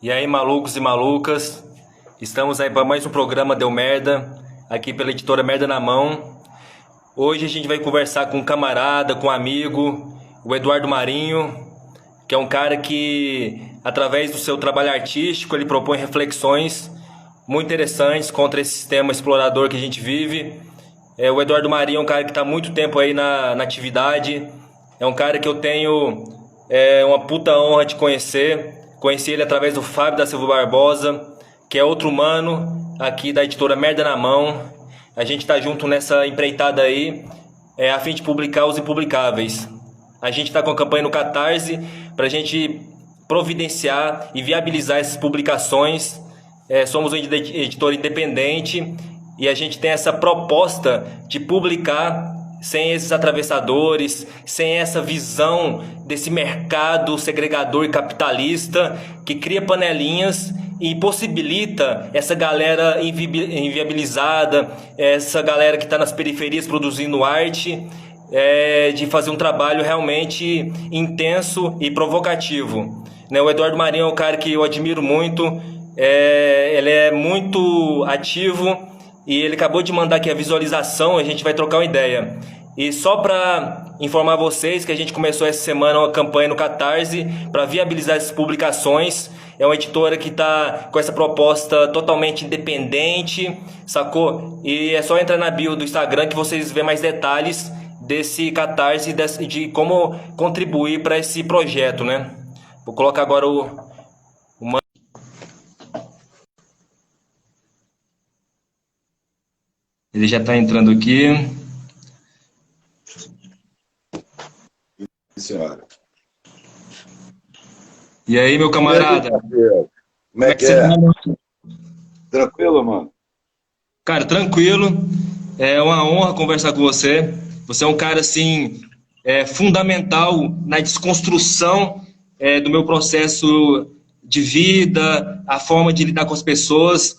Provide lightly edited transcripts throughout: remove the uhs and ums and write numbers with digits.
E aí, malucos e malucas, estamos aí para mais um programa Deu Merda, aqui pela editora Merda na Mão. Hoje a gente vai conversar com um camarada, com um amigo, o Eduardo Marinho, que é um cara que, através do seu trabalho artístico, ele propõe reflexões muito interessantes contra esse sistema explorador que a gente vive. O Eduardo Marinho é um cara que está há muito tempo aí na atividade, é um cara que eu tenho uma puta honra de conhecer. Conheci ele através do Fábio da Silva Barbosa, que é outro mano aqui da editora Merda na Mão. A gente tá junto nessa empreitada aí, a fim de publicar os impublicáveis. A gente tá com a campanha no Catarse pra gente providenciar e viabilizar essas publicações. Somos um editor independente e a gente tem essa proposta de publicar sem esses atravessadores, sem essa visão desse mercado segregador e capitalista que cria panelinhas e possibilita essa galera inviabilizada, essa galera que está nas periferias produzindo arte, de fazer um trabalho realmente intenso e provocativo. Né? O Eduardo Marinho é um cara que eu admiro muito, ele é muito ativo e ele acabou de mandar aqui a visualização, a gente vai trocar uma ideia. E só para informar vocês que a gente começou essa semana uma campanha no Catarse para viabilizar essas publicações. É uma editora que está com essa proposta totalmente independente, sacou? E é só entrar na bio do Instagram que vocês vê mais detalhes desse Catarse e de como contribuir para esse projeto, né? Vou colocar agora o... Ele já está entrando aqui. Senhora. E aí, meu camarada? Como é que é? Tranquilo, mano? Cara, tranquilo. É uma honra conversar com você. Você é um cara, assim, fundamental na desconstrução do meu processo de vida, a forma de lidar com as pessoas.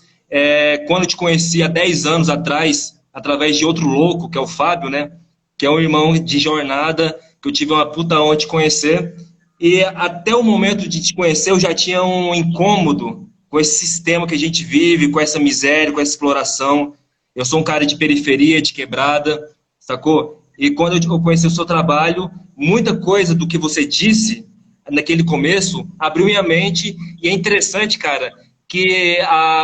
Quando eu te conheci há 10 anos atrás, através de outro louco, que é o Fábio, né? Que é um irmão de jornada, que eu tive uma puta honra de conhecer. E até o momento de te conhecer, eu já tinha um incômodo com esse sistema que a gente vive, com essa miséria, com essa exploração. Eu sou um cara de periferia, de quebrada, sacou? E quando eu conheci o seu trabalho, muita coisa do que você disse naquele começo abriu minha mente. E é interessante, cara, que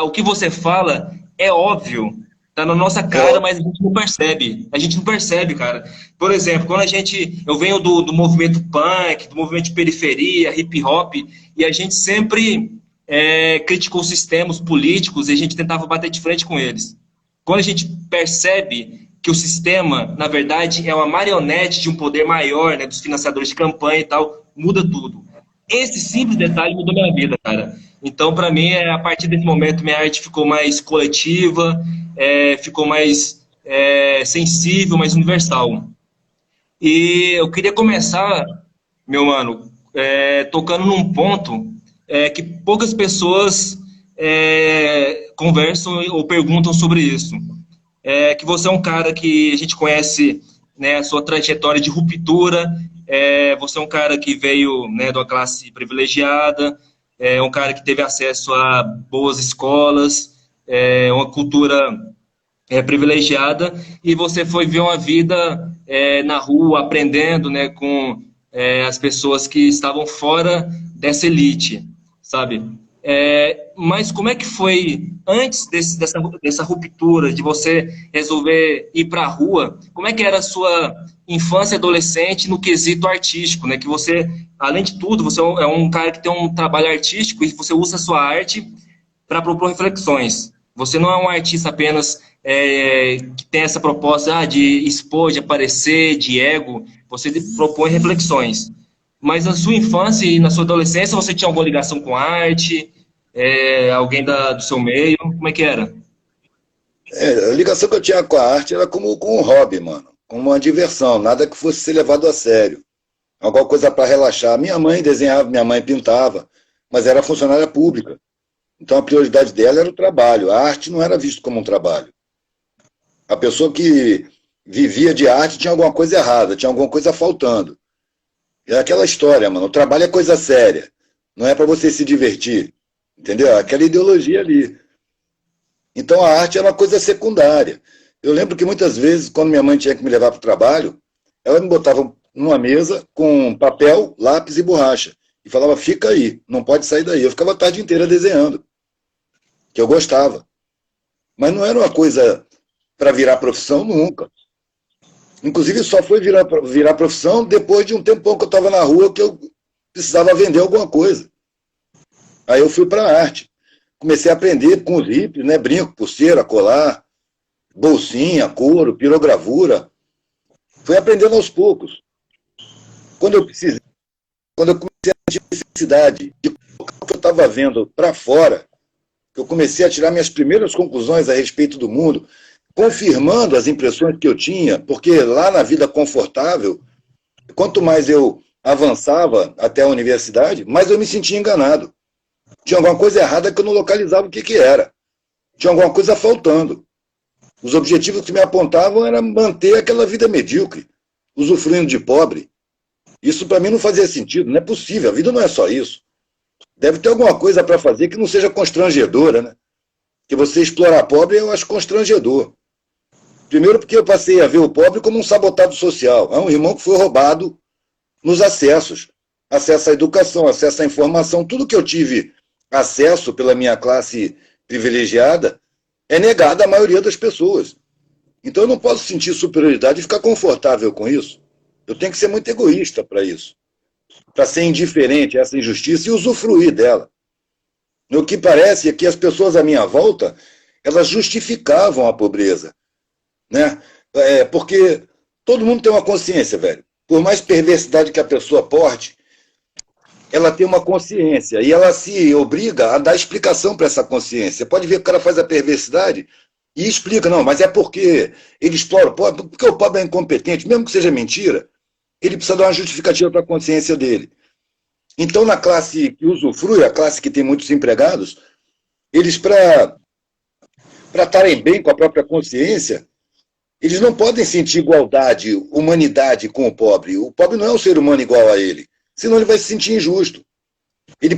o que você fala é óbvio, tá na nossa cara, mas a gente não percebe. A gente não percebe, cara. Por exemplo, quando eu venho do movimento punk, do movimento de periferia, hip hop, e a gente sempre criticou os sistemas políticos e a gente tentava bater de frente com eles. Quando a gente percebe que o sistema, na verdade, é uma marionete de um poder maior, né, dos financiadores de campanha e tal, muda tudo. Esse simples detalhe mudou minha vida, cara. Então, para mim, a partir desse momento, minha arte ficou mais coletiva, ficou mais sensível, mais universal. E eu queria começar, meu mano, tocando num ponto que poucas pessoas conversam ou perguntam sobre isso. Que você é um cara que a gente conhece, né, a sua trajetória de ruptura, você é um cara que veio, né, de uma classe privilegiada, um cara que teve acesso a boas escolas, uma cultura privilegiada, e você foi ver uma vida na rua, aprendendo, né, com as pessoas que estavam fora dessa elite, sabe? Mas como é que foi, antes dessa ruptura, de você resolver ir para a rua, como é que era a sua infância e adolescente no quesito artístico, né? Que você, além de tudo, você é um cara que tem um trabalho artístico e você usa a sua arte para propor reflexões. Você não é um artista apenas que tem essa proposta de expor, de aparecer, de ego. Você propõe reflexões. Mas na sua infância e na sua adolescência, você tinha alguma ligação com arte? Alguém do seu meio? Como é que era? A ligação que eu tinha com a arte era como com um hobby, mano. Como uma diversão, nada que fosse ser levado a sério. Alguma coisa para relaxar. Minha mãe desenhava, minha mãe pintava, mas era funcionária pública. Então a prioridade dela era o trabalho. A arte não era visto como um trabalho. A pessoa que vivia de arte tinha alguma coisa errada, tinha alguma coisa faltando. É aquela história, mano. O trabalho é coisa séria. Não é para você se divertir. entendeu? Aquela ideologia ali. Então a arte é uma coisa secundária. Eu lembro que muitas vezes, quando minha mãe tinha que me levar para o trabalho, ela me botava numa mesa com papel, lápis e borracha. E falava, fica aí, não pode sair daí. Eu ficava a tarde inteira desenhando, que eu gostava. Mas não era uma coisa para virar profissão nunca. Inclusive só foi virar profissão depois de um tempão que eu estava na rua que eu precisava vender alguma coisa. Aí eu fui para a arte. Comecei a aprender com os hippies, né? Brinco, pulseira, colar, bolsinha, couro, pirogravura. Fui aprendendo aos poucos. Quando eu comecei a ter necessidade de colocar o que eu estava vendo para fora, que eu comecei a tirar minhas primeiras conclusões a respeito do mundo, confirmando as impressões que eu tinha, porque lá na vida confortável, quanto mais eu avançava até a universidade, mais eu me sentia enganado. Tinha alguma coisa errada que eu não localizava o que era. Tinha alguma coisa faltando. Os objetivos que me apontavam era manter aquela vida medíocre, usufruindo de pobre. Isso para mim não fazia sentido, não é possível, a vida não é só isso. Deve ter alguma coisa para fazer que não seja constrangedora, né? Que você explorar pobre eu acho constrangedor. Primeiro porque eu passei a ver o pobre como um sabotado social. É um irmão que foi roubado nos acessos. Acesso à educação, acesso à informação, tudo que eu tive acesso pela minha classe privilegiada é negado à maioria das pessoas. Então eu não posso sentir superioridade e ficar confortável com isso. Eu tenho que ser muito egoísta para isso. Para ser indiferente a essa injustiça e usufruir dela. O que parece é que as pessoas à minha volta, elas justificavam a pobreza. Né? Porque todo mundo tem uma consciência, velho. Por mais perversidade que a pessoa porte, ela tem uma consciência e ela se obriga a dar explicação para essa consciência. Pode ver que o cara faz a perversidade e explica, não, mas é porque ele explora o pobre, porque o pobre é incompetente, mesmo que seja mentira, ele precisa dar uma justificativa para a consciência dele. Então, na classe que usufrui, a classe que tem muitos empregados, eles, para estarem bem com a própria consciência, eles não podem sentir igualdade, humanidade com o pobre. O pobre não é um ser humano igual a ele, senão ele vai se sentir injusto. Ele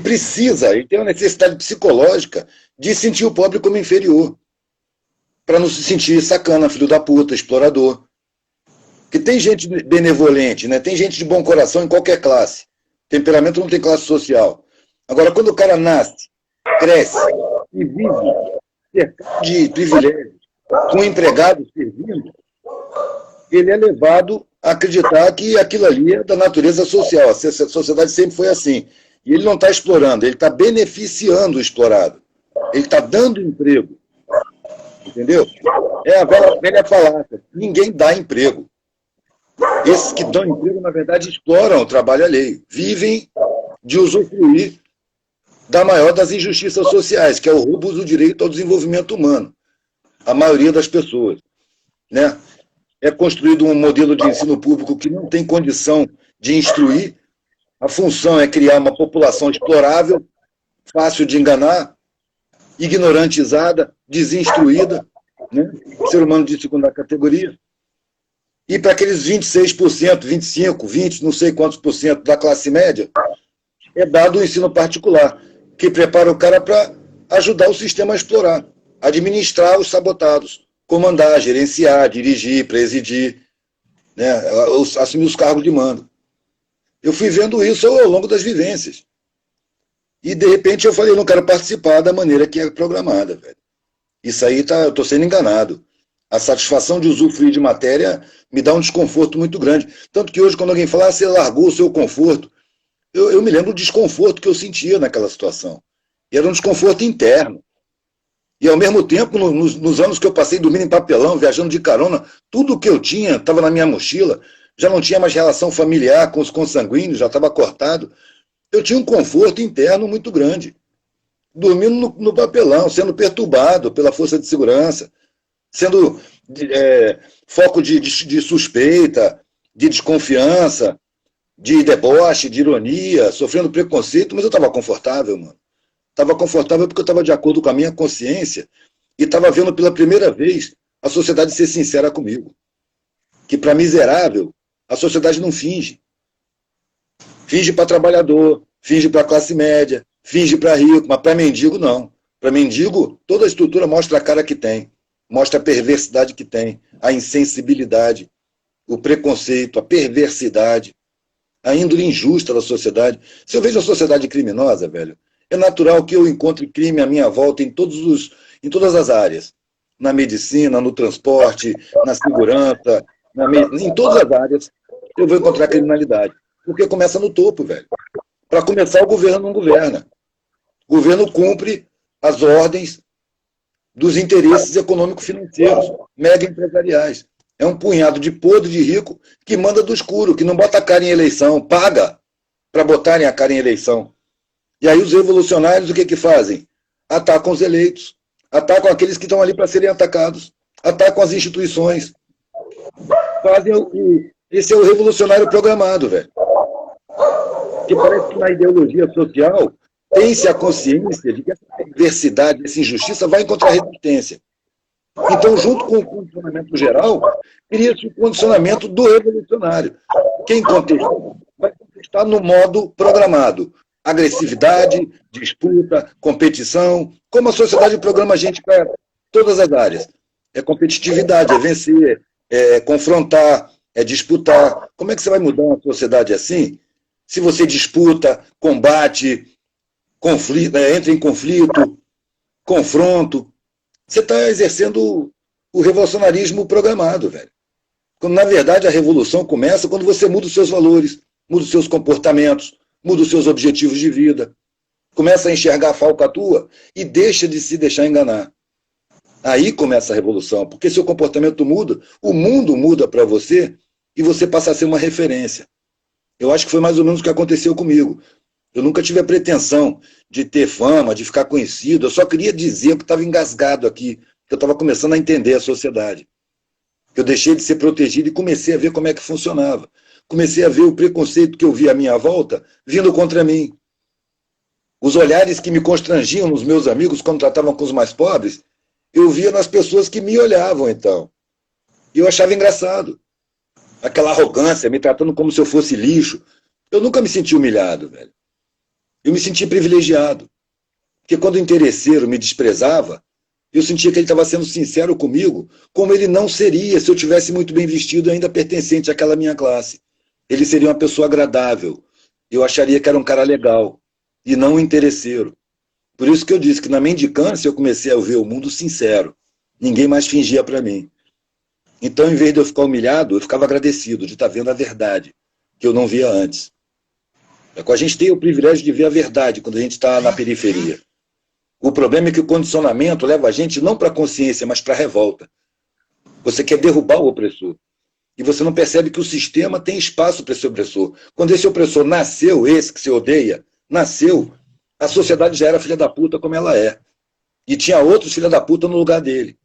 tem uma necessidade psicológica de sentir o pobre como inferior, para não se sentir sacana, filho da puta, explorador. Porque tem gente benevolente, né? Tem gente de bom coração em qualquer classe. Temperamento não tem classe social. Agora, quando o cara nasce, cresce e vive cercado de privilégios, com empregados servindo, ele é levado a acreditar que aquilo ali é da natureza social. A sociedade sempre foi assim. E ele não está explorando, ele está beneficiando o explorado. Ele está dando emprego. Entendeu? É a velha falácia. Ninguém dá emprego. Esses que dão emprego, na verdade, exploram o trabalho alheio. Vivem de usufruir da maior das injustiças sociais, que é o roubo do direito ao desenvolvimento humano. A maioria das pessoas. Né? É construído um modelo de ensino público que não tem condição de instruir. A função é criar uma população explorável, fácil de enganar, ignorantizada, desinstruída, né? Ser humano de segunda categoria. E para aqueles 26%, 25%, 20%, não sei quantos por cento da classe média, é dado o ensino particular, que prepara o cara para ajudar o sistema a explorar, administrar os sabotados, comandar, gerenciar, dirigir, presidir, né? Assumir os cargos de mando. Eu fui vendo isso ao longo das vivências. E, de repente, eu falei, eu não quero participar da maneira que é programada, velho. Isso aí, eu estou sendo enganado. A satisfação de usufruir de matéria me dá um desconforto muito grande. Tanto que hoje, quando alguém fala, você largou o seu conforto, eu me lembro do desconforto que eu sentia naquela situação. E era um desconforto interno. E, ao mesmo tempo, nos anos que eu passei dormindo em papelão, viajando de carona, tudo que eu tinha estava na minha mochila, já não tinha mais relação familiar com os consanguíneos, já estava cortado. Eu tinha um conforto interno muito grande. Dormindo no papelão, sendo perturbado pela força de segurança, sendo foco de suspeita, de desconfiança, de deboche, de ironia, sofrendo preconceito, mas eu estava confortável, mano. Estava confortável porque eu estava de acordo com a minha consciência e estava vendo pela primeira vez a sociedade ser sincera comigo. Que para miserável, a sociedade não finge. Finge para trabalhador, finge para classe média, finge para rico, mas para mendigo não. Para mendigo, toda a estrutura mostra a cara que tem, mostra a perversidade que tem, a insensibilidade, o preconceito, a perversidade, a índole injusta da sociedade. Se eu vejo a sociedade criminosa, velho, é natural que eu encontre crime à minha volta em todas as áreas. Na medicina, no transporte, na segurança, em todas as áreas eu vou encontrar criminalidade. Porque começa no topo, velho. Para começar, o governo não governa. O governo cumpre as ordens dos interesses econômico-financeiros, mega empresariais. É um punhado de podre de rico que manda do escuro, que não bota a cara em eleição, paga para botarem a cara em eleição. E aí os revolucionários o que fazem? Atacam os eleitos, atacam aqueles que estão ali para serem atacados, atacam as instituições. Esse é o revolucionário programado, velho. Que parece que na ideologia social tem-se a consciência de que essa perversidade, essa injustiça vai encontrar resistência. Então, junto com o condicionamento geral, cria-se o condicionamento do revolucionário. Quem contesta vai contestar no modo programado. Agressividade, disputa, competição, como a sociedade programa a gente para todas as áreas. É competitividade, é vencer, é confrontar, é disputar. Como é que você vai mudar uma sociedade assim, se você disputa, combate, entra em conflito, confronto? Você está exercendo o revolucionarismo programado, velho. Quando, na verdade, a revolução começa quando você muda os seus valores, muda os seus comportamentos, muda os seus objetivos de vida, começa a enxergar a falcatrua e deixa de se deixar enganar. Aí começa a revolução, porque seu comportamento muda, o mundo muda para você e você passa a ser uma referência. Eu acho que foi mais ou menos o que aconteceu comigo. Eu nunca tive a pretensão de ter fama, de ficar conhecido. Eu só queria dizer que estava engasgado aqui, que eu estava começando a entender a sociedade. Eu deixei de ser protegido e comecei a ver como é que funcionava. Comecei a ver o preconceito que eu via à minha volta vindo contra mim. Os olhares que me constrangiam nos meus amigos quando tratavam com os mais pobres, eu via nas pessoas que me olhavam, então. E eu achava engraçado. Aquela arrogância, me tratando como se eu fosse lixo. Eu nunca me senti humilhado, velho. Eu me senti privilegiado. Porque quando o interesseiro me desprezava, eu sentia que ele estava sendo sincero comigo, como ele não seria se eu tivesse muito bem vestido ainda pertencente àquela minha classe. Ele seria uma pessoa agradável. Eu acharia que era um cara legal, e não um interesseiro. Por isso que eu disse que na mendicância eu comecei a ver o mundo sincero. Ninguém mais fingia para mim. Então, em vez de eu ficar humilhado, eu ficava agradecido de estar vendo a verdade, que eu não via antes. A gente tem o privilégio de ver a verdade quando a gente está na periferia. O problema é que o condicionamento leva a gente não para a consciência, mas para a revolta. Você quer derrubar o opressor. E você não percebe que o sistema tem espaço para esse opressor. Quando esse opressor nasceu, esse que você odeia, nasceu, a sociedade já era filha da puta como ela é. E tinha outros filha da puta no lugar dele.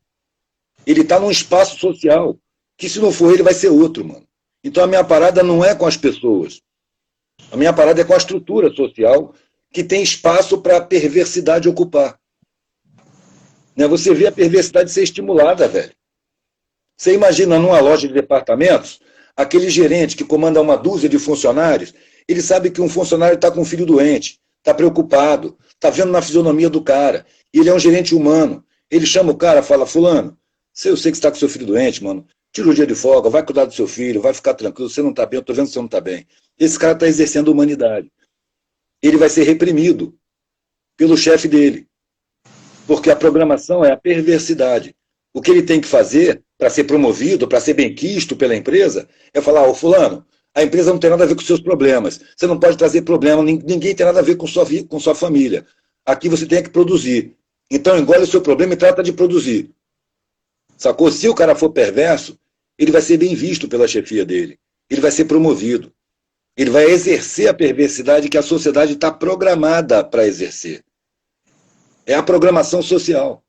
Ele está num espaço social, que se não for ele, vai ser outro, mano. Então a minha parada não é com as pessoas. A minha parada é com a estrutura social que tem espaço para a perversidade ocupar. Você vê a perversidade ser estimulada, velho. Você imagina numa loja de departamentos, aquele gerente que comanda uma dúzia de funcionários, ele sabe que um funcionário está com um filho doente, está preocupado, está vendo na fisionomia do cara, e ele é um gerente humano. Ele chama o cara, fala: fulano, eu sei que você está com seu filho doente, mano, tira o dia de folga, vai cuidar do seu filho, vai ficar tranquilo, você não está bem, eu estou vendo que você não está bem. Esse cara está exercendo humanidade. Ele vai ser reprimido pelo chefe dele, porque a programação é a perversidade. O que ele tem que fazer para ser promovido, para ser benquisto pela empresa, é falar: ô fulano, a empresa não tem nada a ver com seus problemas, você não pode trazer problema, ninguém tem nada a ver com sua família. Aqui você tem que produzir. Então engole o seu problema e trata de produzir. Sacou? Se o cara for perverso, ele vai ser bem visto pela chefia dele. Ele vai ser promovido. Ele vai exercer a perversidade que a sociedade está programada para exercer. É a programação social.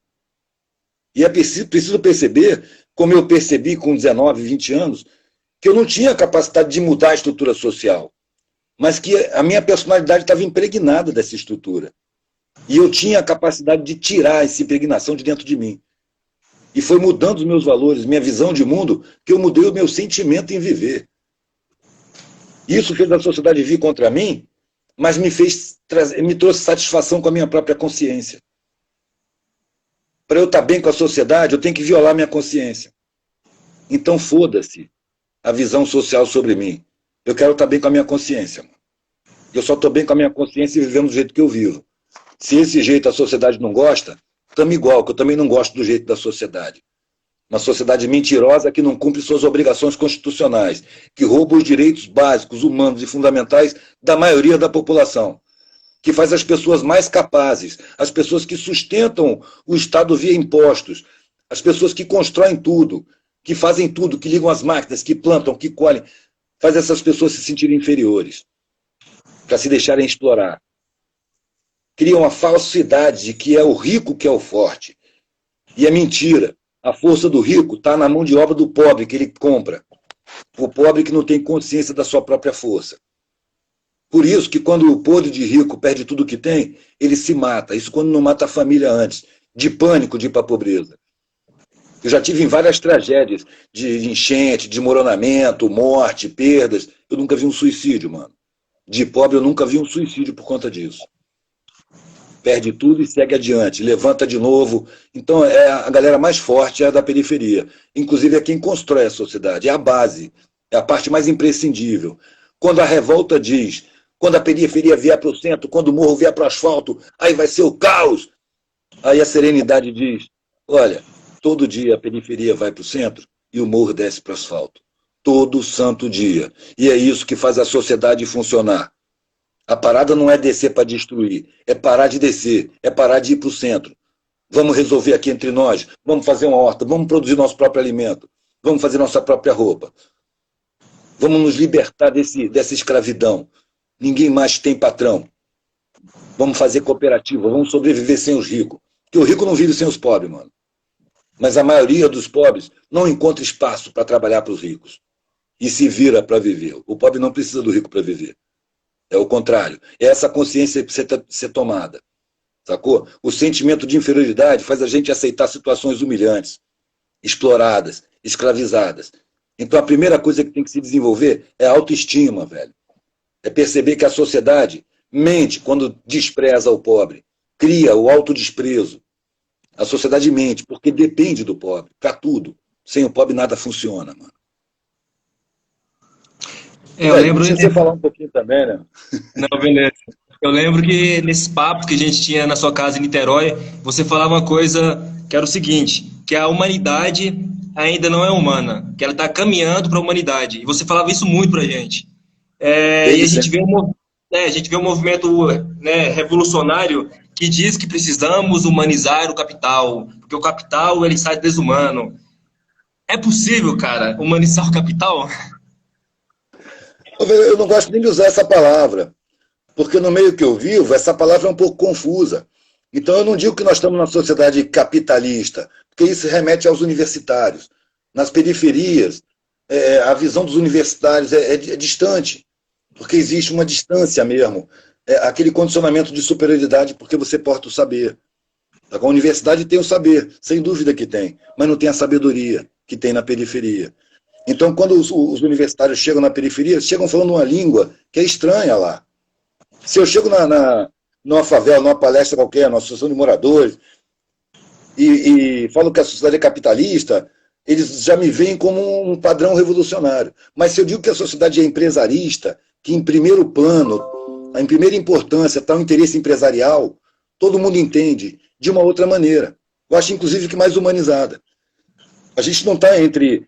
E é preciso perceber, como eu percebi com 19, 20 anos, que eu não tinha capacidade de mudar a estrutura social, mas que a minha personalidade estava impregnada dessa estrutura. E eu tinha a capacidade de tirar essa impregnação de dentro de mim. E foi mudando os meus valores, minha visão de mundo, que eu mudei o meu sentimento em viver. Isso fez a sociedade vir contra mim, mas me trouxe satisfação com a minha própria consciência. Para eu estar bem com a sociedade, eu tenho que violar minha consciência. Então foda-se a visão social sobre mim. Eu quero estar bem com a minha consciência. Mano. Eu só estou bem com a minha consciência e vivendo do jeito que eu vivo. Se esse jeito a sociedade não gosta, estamos igual, que eu também não gosto do jeito da sociedade. Uma sociedade mentirosa que não cumpre suas obrigações constitucionais, que rouba os direitos básicos, humanos e fundamentais da maioria da população, que faz as pessoas mais capazes, as pessoas que sustentam o Estado via impostos, as pessoas que constroem tudo, que fazem tudo, que ligam as máquinas, que plantam, que colhem, faz essas pessoas se sentirem inferiores, para se deixarem explorar. Criam a falsidade de que é o rico que é o forte. E é mentira. A força do rico está na mão de obra do pobre que ele compra. O pobre que não tem consciência da sua própria força. Por isso que quando o podre de rico perde tudo que tem, ele se mata. Isso quando não mata a família antes. De pânico de ir para a pobreza. Eu já tive em várias tragédias de enchente, desmoronamento, morte, perdas. Eu nunca vi um suicídio, mano. De pobre eu nunca vi um suicídio por conta disso. Perde tudo e segue adiante, levanta de novo. Então, a galera mais forte é a da periferia. Inclusive, é quem constrói a sociedade, é a base, é a parte mais imprescindível. Quando a revolta diz, quando a periferia vier para o centro, quando o morro vier para o asfalto, aí vai ser o caos. Aí a serenidade diz, olha, todo dia a periferia vai para o centro e o morro desce para o asfalto. Todo santo dia. E é isso que faz a sociedade funcionar. A parada não é descer para destruir, é parar de descer, é parar de ir para o centro. Vamos resolver aqui entre nós, vamos fazer uma horta, vamos produzir nosso próprio alimento, vamos fazer nossa própria roupa. Vamos nos libertar dessa escravidão. Ninguém mais tem patrão. Vamos fazer cooperativa, vamos sobreviver sem os ricos. Porque o rico não vive sem os pobres, mano. Mas a maioria dos pobres não encontra espaço para trabalhar para os ricos. E se vira para viver. O pobre não precisa do rico para viver. É o contrário. É essa consciência que precisa ser tomada. Sacou? O sentimento de inferioridade faz a gente aceitar situações humilhantes, exploradas, escravizadas. Então a primeira coisa que tem que se desenvolver é a autoestima, velho. É perceber que a sociedade mente quando despreza o pobre. Cria o autodesprezo. A sociedade mente porque depende do pobre, para tudo. Sem o pobre nada funciona, mano. Eu lembro. Deixa você falar um pouquinho também, né? Não, beleza. Eu lembro que nesses papos que a gente tinha na sua casa em Niterói, você falava uma coisa que era o seguinte, que a humanidade ainda não é humana, que ela está caminhando para a humanidade. E você falava isso muito pra gente. E a gente vê um movimento, né, revolucionário que diz que precisamos humanizar o capital, porque o capital ele sai desumano. É possível, cara, humanizar o capital? Eu não gosto nem de usar essa palavra, porque no meio que eu vivo, essa palavra é um pouco confusa. Então eu não digo que nós estamos numa sociedade capitalista, porque isso remete aos universitários. Nas periferias, a visão dos universitários é distante, porque existe uma distância mesmo, aquele condicionamento de superioridade porque você porta o saber. A universidade tem o saber, sem dúvida que tem, mas não tem a sabedoria que tem na periferia. Então, quando os universitários chegam na periferia, chegam falando uma língua que é estranha lá. Se eu chego numa favela, numa palestra qualquer, numa associação de moradores, e falo que a sociedade é capitalista, eles já me veem como um padrão revolucionário. Mas se eu digo que a sociedade é empresarista, que em primeiro plano, em primeira importância está o interesse empresarial, todo mundo entende de uma outra maneira. Eu acho, inclusive, que mais humanizada. A gente não está entre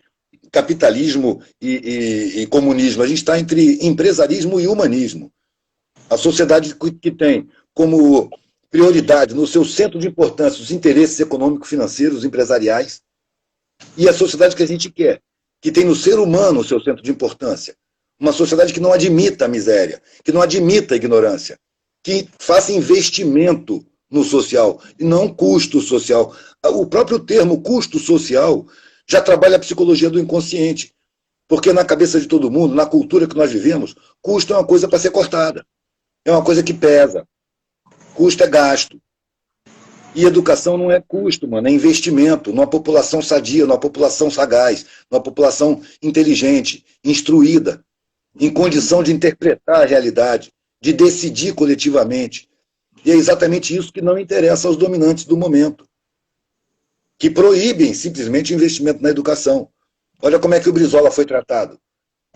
capitalismo e comunismo, a gente está entre empresarismo e humanismo. A sociedade que tem como prioridade, no seu centro de importância, os interesses econômico-financeiros, empresariais, e a sociedade que a gente quer, que tem no ser humano o seu centro de importância. Uma sociedade que não admita a miséria, que não admita a ignorância, que faça investimento no social, e não custo social. O próprio termo custo social já trabalha a psicologia do inconsciente, porque na cabeça de todo mundo, na cultura que nós vivemos, custo é uma coisa para ser cortada, é uma coisa que pesa, custo é gasto. E educação não é custo, mano, é investimento numa população sadia, numa população sagaz, numa população inteligente, instruída, em condição de interpretar a realidade, de decidir coletivamente. E é exatamente isso que não interessa aos dominantes do momento, que proíbem simplesmente o investimento na educação. Olha como é que o Brizola foi tratado.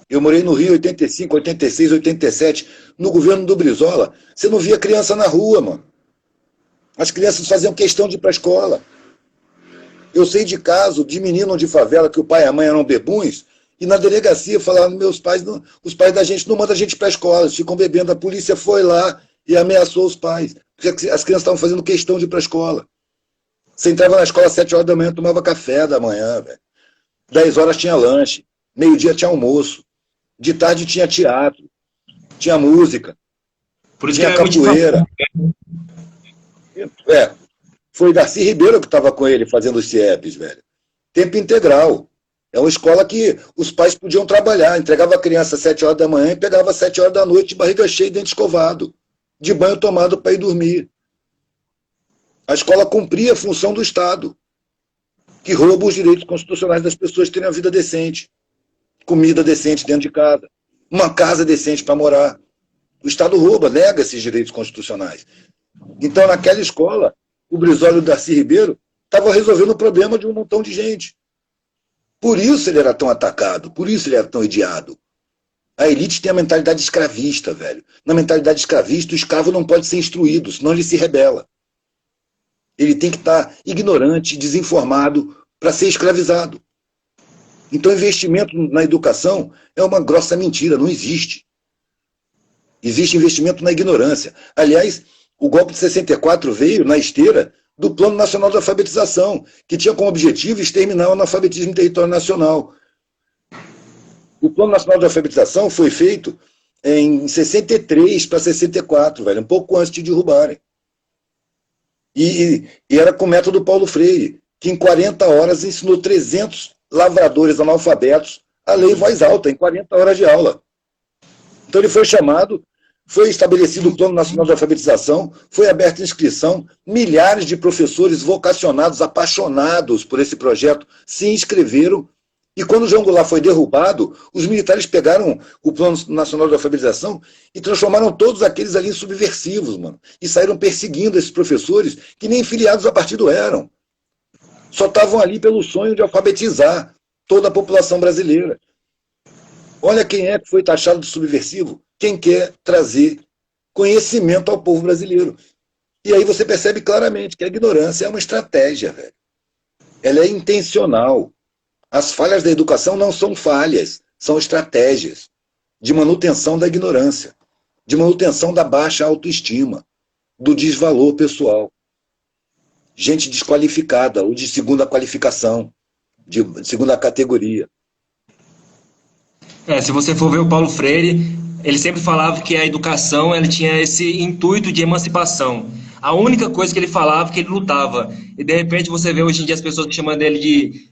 Eu morei no Rio em 85, 86, 87, no governo do Brizola. Você não via criança na rua, mano. As crianças faziam questão de ir para a escola. Eu sei de caso de menino de favela que o pai e a mãe eram bebuns, e na delegacia falaram, meus pais, não, os pais da gente não mandam a gente para a escola, eles ficam bebendo. A polícia foi lá e ameaçou os pais, porque as crianças estavam fazendo questão de ir para a escola. Você entrava na escola às 7 horas da manhã, tomava café da manhã, velho. 10 horas tinha lanche, meio-dia tinha almoço, de tarde tinha teatro, tinha música, Por isso tinha que capoeira. Foi Darcy Ribeiro que estava com ele fazendo os CIEPs, velho. Tempo integral. É uma escola que os pais podiam trabalhar, entregava a criança às 7 horas da manhã e pegava às 7 horas da noite, de barriga cheia e dente escovado, de banho tomado para ir dormir. A escola cumpria a função do Estado, que rouba os direitos constitucionais das pessoas terem uma vida decente, comida decente dentro de casa, uma casa decente para morar. O Estado rouba, nega esses direitos constitucionais. Então, naquela escola, o Brizola e o Darcy Ribeiro estavam resolvendo o problema de um montão de gente. Por isso ele era tão atacado, por isso ele era tão odiado. A elite tem a mentalidade escravista, velho. Na mentalidade escravista, o escravo não pode ser instruído, senão ele se rebela. Ele tem que estar ignorante, desinformado, para ser escravizado. Então, investimento na educação é uma grossa mentira, não existe. Existe investimento na ignorância. Aliás, o golpe de 64 veio na esteira do Plano Nacional de Alfabetização, que tinha como objetivo exterminar o analfabetismo em território nacional. O Plano Nacional de Alfabetização foi feito em 63 para 64, velho, um pouco antes de derrubarem. E era com o método Paulo Freire, que em 40 horas ensinou 300 lavradores analfabetos a ler em voz alta, em 40 horas de aula. Então ele foi chamado, foi estabelecido o Plano Nacional de Alfabetização, foi aberta inscrição, milhares de professores vocacionados, apaixonados por esse projeto, se inscreveram, e quando o João Goulart foi derrubado, os militares pegaram o Plano Nacional de Alfabetização e transformaram todos aqueles ali em subversivos, mano, e saíram perseguindo esses professores que nem filiados a partido eram. Só estavam ali pelo sonho de alfabetizar toda a população brasileira. Olha quem é que foi taxado de subversivo, quem quer trazer conhecimento ao povo brasileiro. E aí você percebe claramente que a ignorância é uma estratégia, velho. Ela é intencional. As falhas da educação não são falhas, são estratégias de manutenção da ignorância, de manutenção da baixa autoestima, do desvalor pessoal. Gente desqualificada ou de segunda qualificação, de segunda categoria. Se você for ver o Paulo Freire, ele sempre falava que a educação ele tinha esse intuito de emancipação. A única coisa que ele falava é que ele lutava. E de repente você vê hoje em dia as pessoas chamando ele de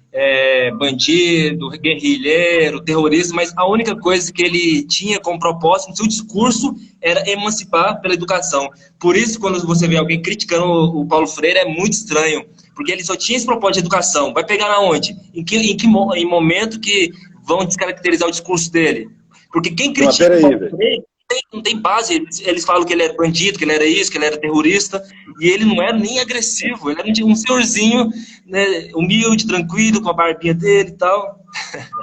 bandido, guerrilheiro, terrorista, mas a única coisa que ele tinha como propósito no seu discurso era emancipar pela educação. Por isso, quando você vê alguém criticando o Paulo Freire, é muito estranho, porque ele só tinha esse propósito de educação. Vai pegar na onde? Em momento que vão descaracterizar o discurso dele? Porque quem critica o Paulo Freire não tem base. Eles falam que ele era bandido, que ele era isso, que ele era terrorista, e ele não era nem agressivo, ele era um senhorzinho, né, humilde, tranquilo, com a barbinha dele e tal.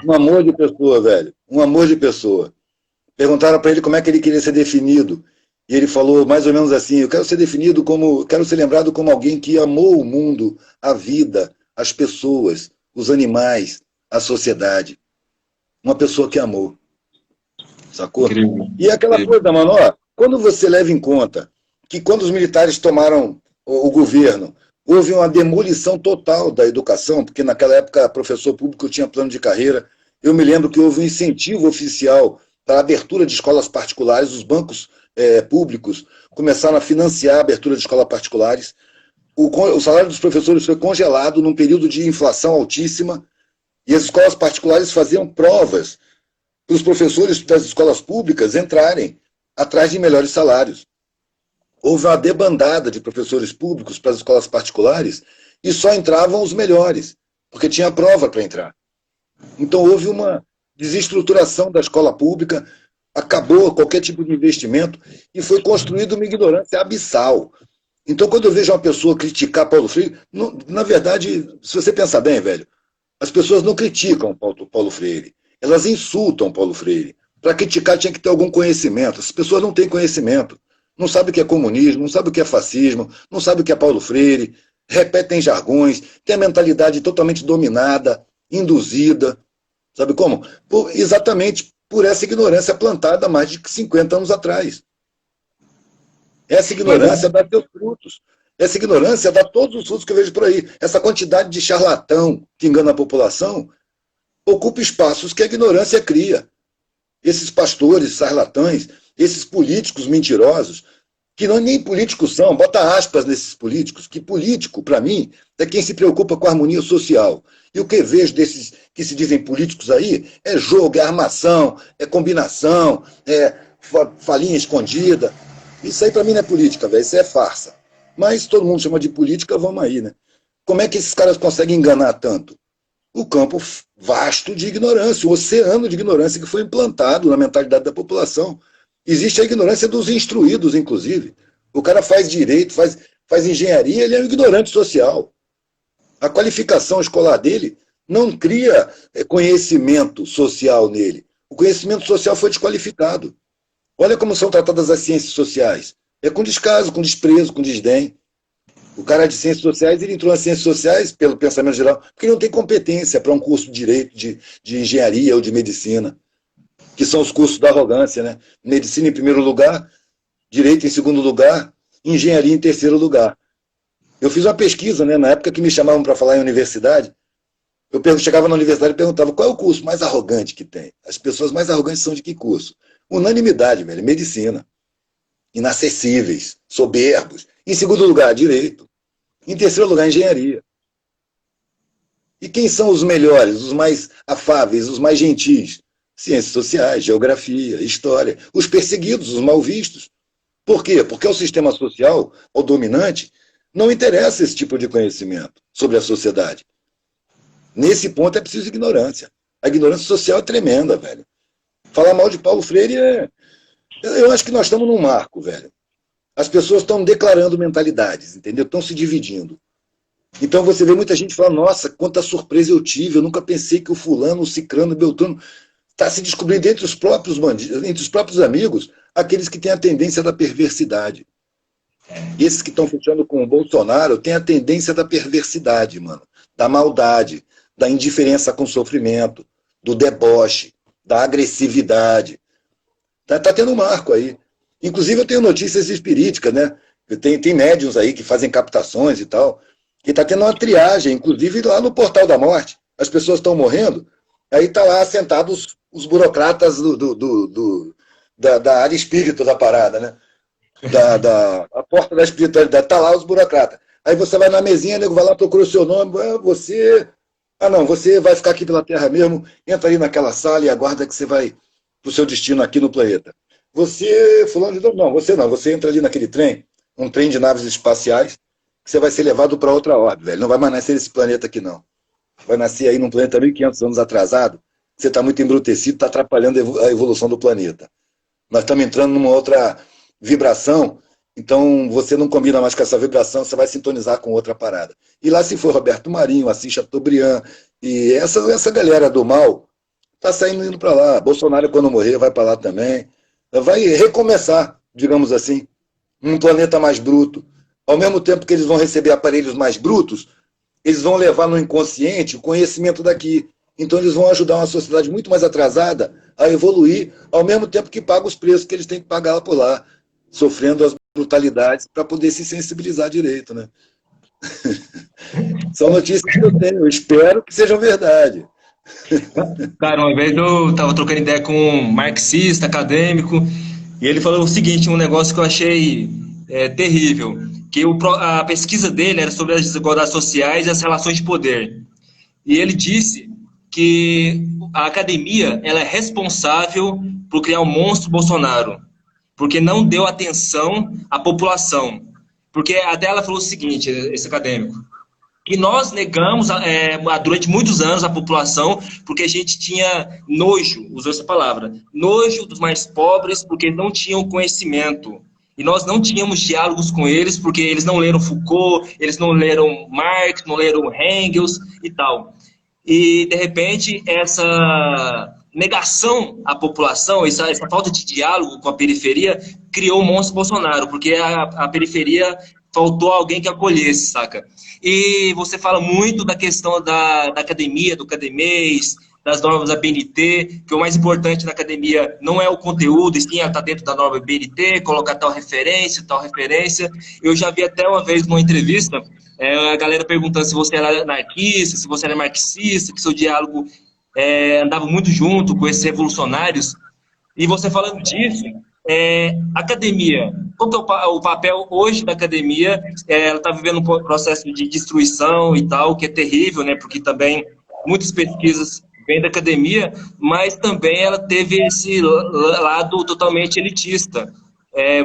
Um amor de pessoa, velho. Um amor de pessoa. Perguntaram para ele como é que ele queria ser definido, e ele falou mais ou menos assim: eu quero ser definido como, quero ser lembrado como alguém que amou o mundo, a vida, as pessoas, os animais, a sociedade. Uma pessoa que amou. Sacou? Incrível. E aquela coisa, mano, ó, quando você leva em conta que quando os militares tomaram o governo, houve uma demolição total da educação, porque naquela época professor público tinha plano de carreira, eu me lembro que houve um incentivo oficial para a abertura de escolas particulares, os bancos públicos começaram a financiar a abertura de escolas particulares, o salário dos professores foi congelado num período de inflação altíssima, e as escolas particulares faziam provas para os professores das escolas públicas entrarem atrás de melhores salários. Houve uma debandada de professores públicos para as escolas particulares e só entravam os melhores, porque tinha prova para entrar. Então houve uma desestruturação da escola pública, acabou qualquer tipo de investimento e foi construída uma ignorância abissal. Então, quando eu vejo uma pessoa criticar Paulo Freire, na verdade, se você pensar bem, velho, as pessoas não criticam Paulo Freire, elas insultam Paulo Freire. Para criticar tinha que ter algum conhecimento. As pessoas não têm conhecimento. Não sabem o que é comunismo, não sabem o que é fascismo, não sabem o que é Paulo Freire, repetem jargões, têm a mentalidade totalmente dominada, induzida. Sabe como? Exatamente por essa ignorância plantada há mais de 50 anos atrás. Essa ignorância dá seus frutos. Essa ignorância dá todos os frutos que eu vejo por aí. Essa quantidade de charlatão que engana a população ocupa espaços que a ignorância cria. Esses pastores charlatães, esses políticos mentirosos, que não nem políticos são, bota aspas nesses políticos, que político, para mim, é quem se preocupa com a harmonia social. E o que eu vejo desses que se dizem políticos aí é jogo, é armação, é combinação, é falinha escondida. Isso aí para mim não é política, velho, isso é farsa. Mas todo mundo chama de política, vamos aí, né? Como é que esses caras conseguem enganar tanto? O campo vasto de ignorância, o oceano de ignorância que foi implantado na mentalidade da população. Existe a ignorância dos instruídos, inclusive. O cara faz direito, faz engenharia, ele é um ignorante social. A qualificação escolar dele não cria conhecimento social nele. O conhecimento social foi desqualificado. Olha como são tratadas as ciências sociais. É com descaso, com desprezo, com desdém. O cara de ciências sociais, ele entrou nas ciências sociais, pelo pensamento geral, porque ele não tem competência para um curso de direito, de engenharia ou de medicina, que são os cursos da arrogância, né? Medicina em primeiro lugar, direito em segundo lugar, engenharia em terceiro lugar. Eu fiz uma pesquisa, né, na época que me chamavam para falar em universidade, chegava na universidade e perguntava qual é o curso mais arrogante que tem. As pessoas mais arrogantes são de que curso? Unanimidade, velho, medicina. Inacessíveis, soberbos. Em segundo lugar, direito. Em terceiro lugar, engenharia. E quem são os melhores, os mais afáveis, os mais gentis? Ciências sociais, geografia, história. Os perseguidos, os mal vistos. Por quê? Porque ao sistema social, ao dominante, não interessa esse tipo de conhecimento sobre a sociedade. Nesse ponto é preciso ignorância. A ignorância social é tremenda, velho. Falar mal de Paulo Freire é... Eu acho que nós estamos num marco, velho. As pessoas estão declarando mentalidades, entendeu? Estão se dividindo. Então você vê muita gente falando, nossa, quanta surpresa eu tive, eu nunca pensei que o fulano, o cicrano, o beltrano, está se descobrindo entre os próprios bandidos, entre os próprios amigos, aqueles que têm a tendência da perversidade. Esses que estão fechando com o Bolsonaro têm a tendência da perversidade, mano. Da maldade, da indiferença com o sofrimento, do deboche, da agressividade. Tá tendo um marco aí. Inclusive eu tenho notícias espiríticas, né? Tem médiuns aí que fazem captações e tal, que está tendo uma triagem, inclusive lá no Portal da Morte. As pessoas estão morrendo, aí tá lá sentados os burocratas da área espírita da parada, né? A porta da espiritualidade, tá lá os burocratas. Aí você vai na mesinha, nego vai lá, procura o seu nome, você... Ah não, você vai ficar aqui pela Terra mesmo, entra ali naquela sala e aguarda que você vai para o seu destino aqui no planeta. Você, fulano de... Não, você entra ali naquele trem, um trem de naves espaciais, que você vai ser levado para outra órbita, velho. Não vai mais nascer nesse planeta aqui, não. Vai nascer aí num planeta 1.500 anos atrasado, você está muito embrutecido, está atrapalhando a evolução do planeta. Nós estamos entrando numa outra vibração, então você não combina mais com essa vibração, você vai sintonizar com outra parada. E lá se for Roberto Marinho, Assis Chateaubriand, e essa galera do mal está saindo indo para lá. Bolsonaro, quando morrer, vai para lá também. Vai recomeçar, digamos assim, num planeta mais bruto. Ao mesmo tempo que eles vão receber aparelhos mais brutos, eles vão levar no inconsciente o conhecimento daqui. Então eles vão ajudar uma sociedade muito mais atrasada a evoluir, ao mesmo tempo que paga os preços que eles têm que pagar lá por lá, sofrendo as brutalidades para poder se sensibilizar direito, né? São notícias que eu tenho, eu espero que sejam verdade. Cara, uma vez eu tava trocando ideia com um marxista, acadêmico, e ele falou o seguinte, um negócio que eu achei terrível, que a pesquisa dele era sobre as desigualdades sociais e as relações de poder. E ele disse que a academia ela é responsável por criar o monstro Bolsonaro, porque não deu atenção à população. Porque até ela falou o seguinte, esse acadêmico, que nós negamos durante muitos anos a população, porque a gente tinha nojo, usou essa palavra, nojo dos mais pobres, porque não tinham conhecimento. E nós não tínhamos diálogos com eles, porque eles não leram Foucault, eles não leram Marx, não leram Engels e tal. E, de repente, essa negação à população, essa falta de diálogo com a periferia, criou o monstro Bolsonaro, porque a periferia faltou alguém que acolhesse, saca? E você fala muito da questão da academia, do cademês, das normas da BNT, que o mais importante na academia não é o conteúdo, e sim estar dentro da norma BNT, colocar tal referência, tal referência. Eu já vi até uma vez numa entrevista a galera perguntando se você era anarquista, se você era marxista, que seu diálogo andava muito junto com esses revolucionários. E você falando disso, academia, qual que é o papel hoje da academia? Ela está vivendo um processo de destruição e tal, que é terrível, né? Porque também muitas pesquisas vêm da academia, mas também ela teve esse lado totalmente elitista.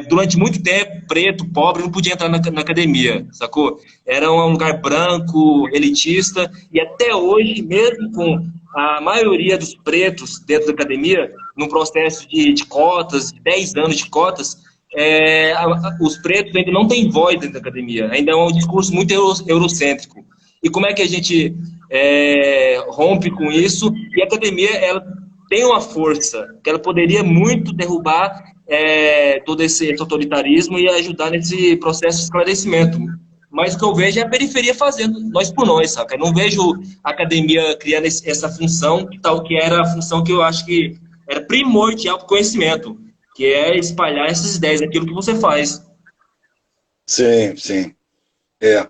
Durante muito tempo, preto, pobre, não podia entrar na academia, sacou? Era um lugar branco, elitista, e até hoje, mesmo com a maioria dos pretos dentro da academia, num processo de cotas, de 10 anos de cotas, os pretos ainda não têm voz dentro da academia, ainda é um discurso muito eurocêntrico. E como é que a gente rompe com isso? E a academia, ela tem uma força, que ela poderia muito derrubar todo esse autoritarismo e ajudar nesse processo de esclarecimento. Mas o que eu vejo é a periferia fazendo, nós por nós, saca? Eu não vejo a academia criando essa função, que era a função que eu acho que era primordial para o conhecimento, que é espalhar essas ideias, aquilo que você faz. Sim, sim.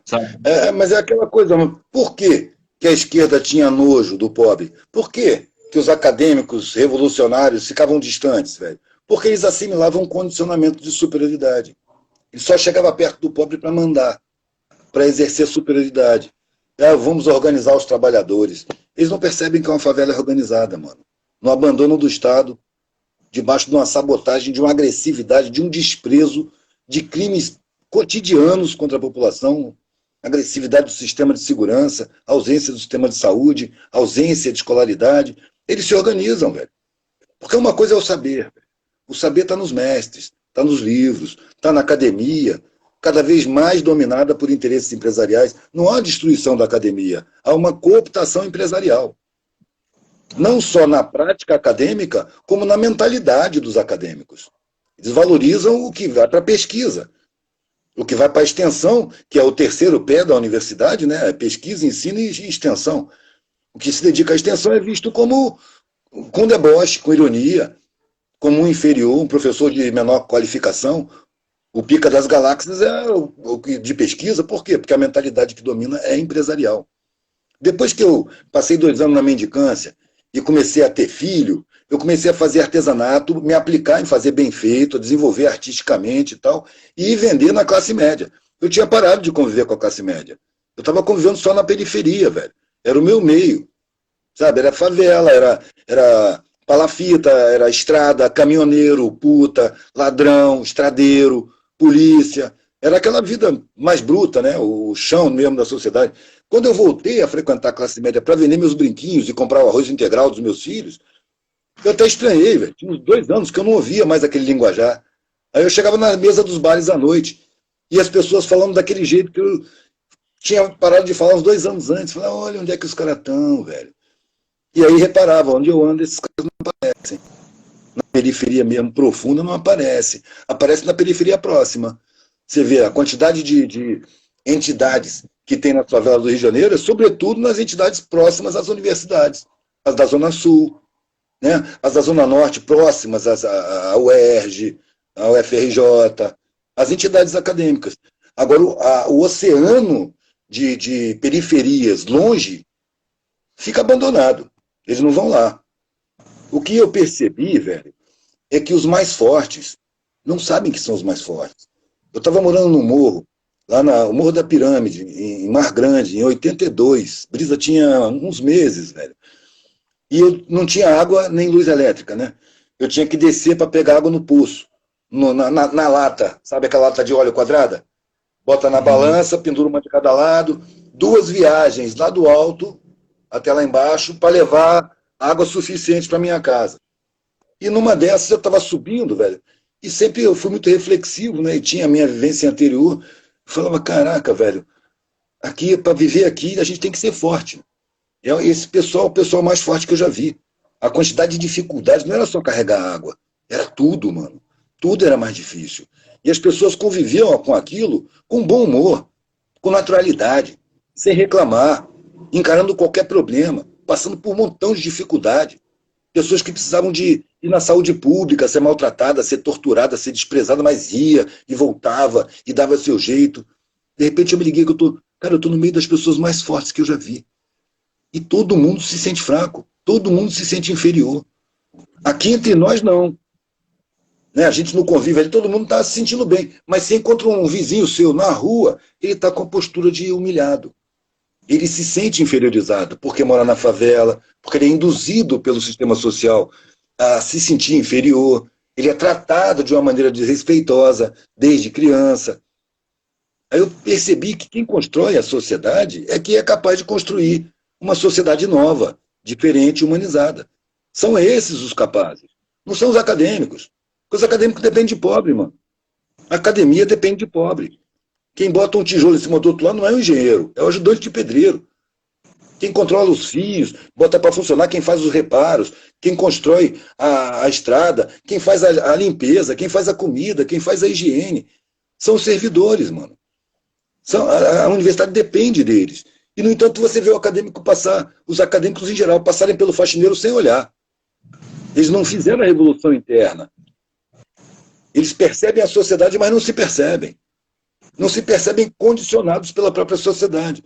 Sabe? Mas é aquela coisa, por que que a esquerda tinha nojo do pobre? Por que que os acadêmicos revolucionários ficavam distantes, velho? Porque eles assimilavam um condicionamento de superioridade. Ele só chegava perto do pobre para mandar, para exercer superioridade. Vamos organizar os trabalhadores. Eles não percebem que uma favela é organizada, mano. No abandono do Estado, debaixo de uma sabotagem, de uma agressividade, de um desprezo, de crimes cotidianos contra a população, agressividade do sistema de segurança, ausência do sistema de saúde, ausência de escolaridade. Eles se organizam, velho. Porque uma coisa é o saber. Velho. O saber está nos mestres, está nos livros, está na academia, cada vez mais dominada por interesses empresariais. Não há destruição da academia, há uma cooptação empresarial. Não só na prática acadêmica, como na mentalidade dos acadêmicos. Eles valorizam o que vai para a pesquisa, o que vai para a extensão, que é o terceiro pé da universidade, né? Pesquisa, ensino e extensão. O que se dedica à extensão é visto como com deboche, com ironia, como um inferior, um professor de menor qualificação. O pica das galáxias é o de pesquisa, por quê? Porque a mentalidade que domina é empresarial. Depois que eu passei 2 anos na mendicância e comecei a ter filho, eu comecei a fazer artesanato, me aplicar em fazer bem feito, desenvolver artisticamente e tal, e vender na classe média. Eu tinha parado de conviver com a classe média. Eu estava convivendo só na periferia, velho. Era o meu meio, sabe? Era favela, era palafita, era estrada, caminhoneiro, puta, ladrão, estradeiro, polícia. Era aquela vida mais bruta, né? O chão mesmo da sociedade. Quando eu voltei a frequentar a classe média para vender meus brinquinhos e comprar o arroz integral dos meus filhos, eu até estranhei, velho. Tinha uns 2 anos que eu não ouvia mais aquele linguajar. Aí eu chegava na mesa dos bares à noite e as pessoas falando daquele jeito que eu tinha parado de falar uns 2 anos antes. Falava, olha onde é que os caras estão, velho. E aí reparava, onde eu ando, esses caras não aparecem. Na periferia mesmo, profunda, não aparece. Aparece na periferia próxima. Você vê a quantidade de entidades que tem na favela do Rio de Janeiro, é sobretudo nas entidades próximas às universidades. As da Zona Sul, né? As da Zona Norte próximas à UERJ, à UFRJ, as entidades acadêmicas. Agora, o oceano de periferias longe fica abandonado. Eles não vão lá. O que eu percebi, velho, é que os mais fortes não sabem que são os mais fortes. Eu estava morando no morro, lá no Morro da Pirâmide, em Mar Grande, em 82. Brisa tinha uns meses, velho. E eu não tinha água nem luz elétrica, né? Eu tinha que descer para pegar água no poço, na lata, sabe aquela lata de óleo quadrada? bota na balança, pendura uma de cada lado, 2 viagens lá do alto até lá embaixo para levar água suficiente para minha casa. E numa dessas eu estava subindo, velho, e sempre eu fui muito reflexivo, né? E tinha a minha vivência anterior. Eu falava, caraca, velho, aqui, para viver aqui, a gente tem que ser forte. E esse pessoal é o pessoal mais forte que eu já vi. A quantidade de dificuldades não era só carregar água, era tudo, mano. Tudo era mais difícil. E as pessoas conviviam com aquilo com bom humor, com naturalidade, sem reclamar, encarando qualquer problema, passando por um montão de dificuldade. Pessoas que precisavam de ir na saúde pública, ser maltratada, ser torturada, ser desprezada, mas ia e voltava e dava seu jeito. De repente eu me liguei que eu tô no meio das pessoas mais fortes que eu já vi. E todo mundo se sente fraco, todo mundo se sente inferior. Aqui entre nós não. Né? A gente não convive ali, todo mundo está se sentindo bem. Mas se encontra um vizinho seu na rua, ele está com a postura de humilhado. Ele se sente inferiorizado porque mora na favela, porque ele é induzido pelo sistema social a se sentir inferior. Ele é tratado de uma maneira desrespeitosa desde criança. Aí eu percebi que quem constrói a sociedade é quem é capaz de construir uma sociedade nova, diferente, humanizada. São esses os capazes. Não são os acadêmicos. Porque os acadêmicos dependem de pobre, mano. A academia depende de pobre. Quem bota um tijolo em cima do outro lado não é o engenheiro, é o ajudante de pedreiro. Quem controla os fios, bota para funcionar, quem faz os reparos, quem constrói a estrada, quem faz a limpeza, quem faz a comida, quem faz a higiene. São os servidores, mano. A universidade depende deles. E, no entanto, você vê o acadêmico passar, os acadêmicos em geral, passarem pelo faxineiro sem olhar. Eles não fizeram a revolução interna. Eles percebem a sociedade, mas não se percebem. Não se percebem condicionados pela própria sociedade.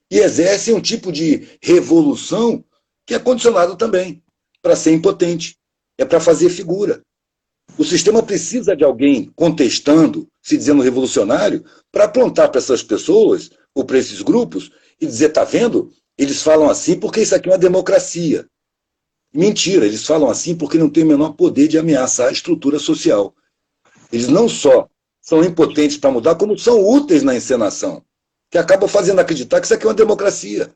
E exercem um tipo de revolução que é condicionado também para ser impotente. É para fazer figura. O sistema precisa de alguém contestando, se dizendo revolucionário, para apontar para essas pessoas, ou para esses grupos, e dizer, tá vendo? Eles falam assim porque isso aqui é uma democracia. Mentira, eles falam assim porque não tem o menor poder de ameaçar a estrutura social. Eles não só são impotentes para mudar, como são úteis na encenação, que acabam fazendo acreditar que isso aqui é uma democracia.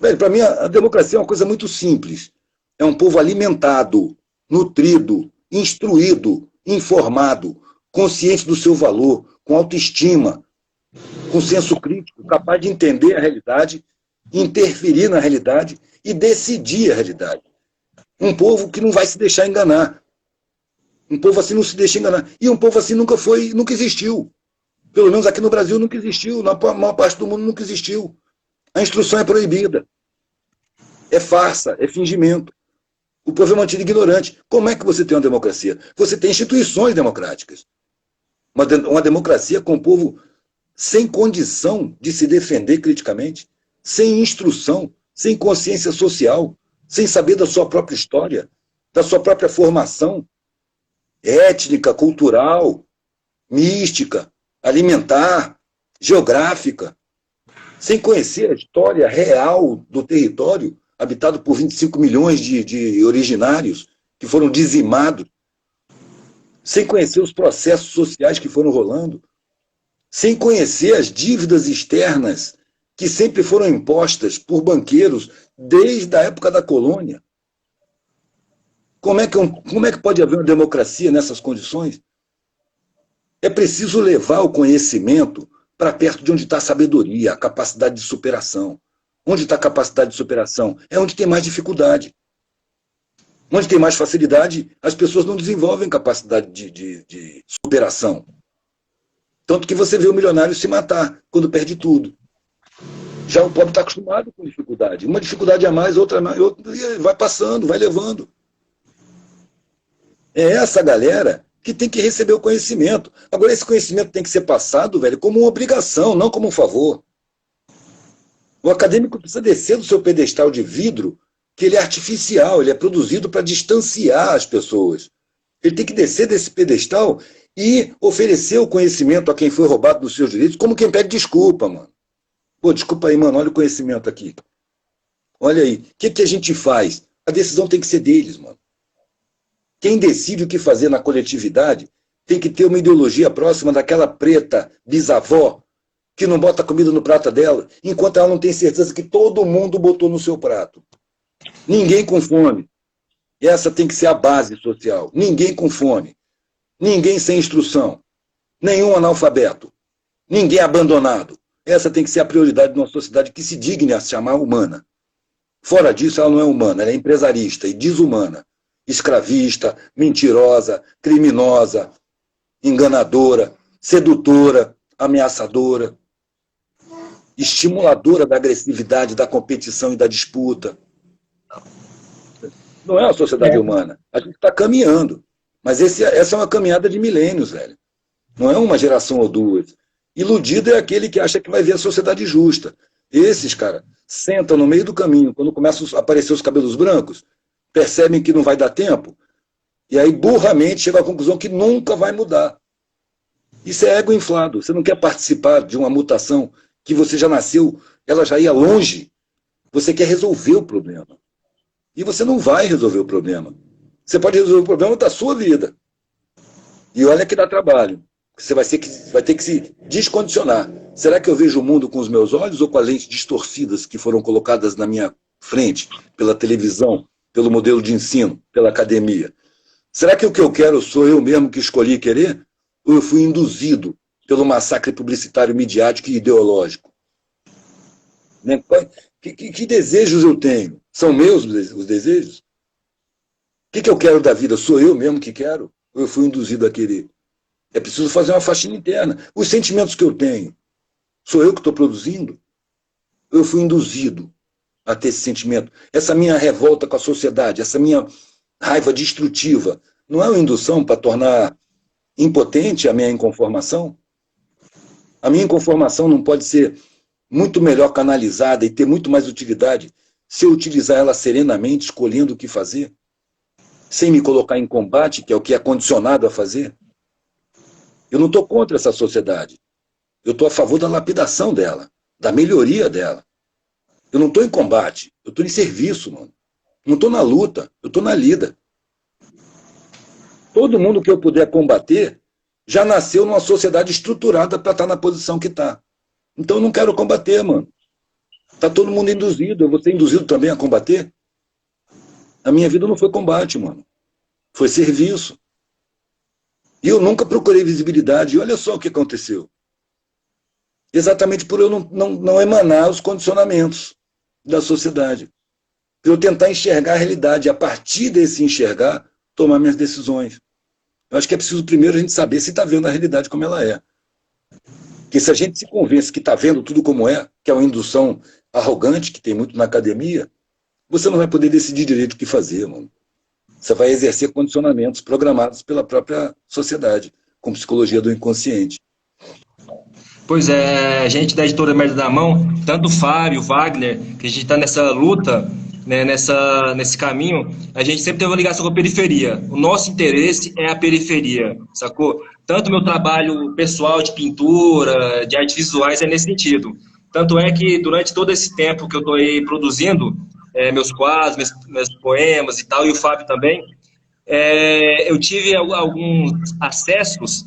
Velho, para mim, a democracia é uma coisa muito simples. É um povo alimentado, nutrido, instruído, informado, consciente do seu valor, com autoestima, com senso crítico, capaz de entender a realidade, interferir na realidade e decidir a realidade. Um povo que não vai se deixar enganar. Um povo assim não se deixa enganar. E um povo assim nunca existiu. Pelo menos aqui no Brasil nunca existiu. Na maior parte do mundo nunca existiu. A instrução é proibida. É farsa, é fingimento. O povo é mantido ignorante. Como é que você tem uma democracia? Você tem instituições democráticas. Uma democracia com o povo sem condição de se defender criticamente, sem instrução, sem consciência social, sem saber da sua própria história, da sua própria formação étnica, cultural, mística, alimentar, geográfica, sem conhecer a história real do território habitado por 25 milhões de originários que foram dizimados, sem conhecer os processos sociais que foram rolando, sem conhecer as dívidas externas que sempre foram impostas por banqueiros desde a época da colônia. Como é que pode haver uma democracia nessas condições? É preciso levar o conhecimento para perto de onde está a sabedoria, a capacidade de superação. Onde está a capacidade de superação? É onde tem mais dificuldade. Onde tem mais facilidade, as pessoas não desenvolvem capacidade de superação. Tanto que você vê o milionário se matar quando perde tudo. Já o pobre está acostumado com dificuldade. Uma dificuldade a mais, outra a mais, outra, e vai passando, vai levando. É essa galera que tem que receber o conhecimento. Agora, esse conhecimento tem que ser passado, velho, como uma obrigação, não como um favor. O acadêmico precisa descer do seu pedestal de vidro, que ele é artificial, ele é produzido para distanciar as pessoas. Ele tem que descer desse pedestal e oferecer o conhecimento a quem foi roubado dos seus direitos, como quem pede desculpa, mano. Pô, desculpa aí, mano, olha o conhecimento aqui. Olha aí, o que a gente faz? A decisão tem que ser deles, mano. Quem decide o que fazer na coletividade tem que ter uma ideologia próxima daquela preta bisavó que não bota comida no prato dela, enquanto ela não tem certeza que todo mundo botou no seu prato. Ninguém com fome. Essa tem que ser a base social. Ninguém com fome. Ninguém sem instrução. Nenhum analfabeto. Ninguém abandonado. Essa tem que ser a prioridade de uma sociedade que se digne a se chamar humana. Fora disso, ela não é humana, ela é empresarista e desumana. Escravista, mentirosa, criminosa, enganadora, sedutora, ameaçadora, estimuladora da agressividade, da competição e da disputa. Não é uma sociedade humana. A gente está caminhando. Mas essa é uma caminhada de milênios, velho. Não é uma geração ou duas. Iludido é aquele que acha que vai ver a sociedade justa. Esses, cara, sentam no meio do caminho, quando começam a aparecer os cabelos brancos, percebem que não vai dar tempo, e aí burramente chegam à conclusão que nunca vai mudar. Isso é ego inflado. Você não quer participar de uma mutação que você já nasceu, ela já ia longe. Você quer resolver o problema. E você não vai resolver o problema. Você pode resolver o problema da sua vida. E olha que dá trabalho. Você vai ter que se descondicionar. Será que eu vejo o mundo com os meus olhos ou com as lentes distorcidas que foram colocadas na minha frente, pela televisão, pelo modelo de ensino, pela academia? Será que o que eu quero sou eu mesmo que escolhi querer? Ou eu fui induzido pelo massacre publicitário, midiático e ideológico? Né? Que desejos eu tenho? São meus os desejos? O que eu quero da vida? Sou eu mesmo que quero? Ou eu fui induzido a querer? É preciso fazer uma faxina interna. Os sentimentos que eu tenho, sou eu que estou produzindo? Ou eu fui induzido a ter esse sentimento? Essa minha revolta com a sociedade, essa minha raiva destrutiva, não é uma indução para tornar impotente a minha inconformação? A minha inconformação não pode ser muito melhor canalizada e ter muito mais utilidade se eu utilizar ela serenamente, escolhendo o que fazer, sem me colocar em combate, que é o que é condicionado a fazer? Eu não estou contra essa sociedade. Eu estou a favor da lapidação dela, da melhoria dela. Eu não estou em combate, eu estou em serviço, mano. Não estou na luta, eu estou na lida. Todo mundo que eu puder combater já nasceu numa sociedade estruturada para estar na posição que está. Então eu não quero combater, mano. Está todo mundo induzido, eu vou ser induzido também a combater? A minha vida não foi combate, mano. Foi serviço. E eu nunca procurei visibilidade. E olha só o que aconteceu. Exatamente por eu não emanar os condicionamentos da sociedade. Por eu tentar enxergar a realidade. E a partir desse enxergar, tomar minhas decisões. Eu acho que é preciso primeiro a gente saber se está vendo a realidade como ela é. Porque se a gente se convence que está vendo tudo como é, que é uma indução arrogante, que tem muito na academia, você não vai poder decidir direito o que fazer, mano. Você vai exercer condicionamentos programados pela própria sociedade, com psicologia do inconsciente. Pois é, a gente da editora Merda na Mão, tanto o Fábio, o Wagner, que a gente está nessa luta, né, nesse caminho, a gente sempre teve uma ligação com a periferia. O nosso interesse é a periferia, sacou? Tanto o meu trabalho pessoal de pintura, de artes visuais, é nesse sentido. Tanto é que durante todo esse tempo que eu estou aí produzindo, meus quadros, meus poemas e tal, e o Fábio também, eu tive alguns acessos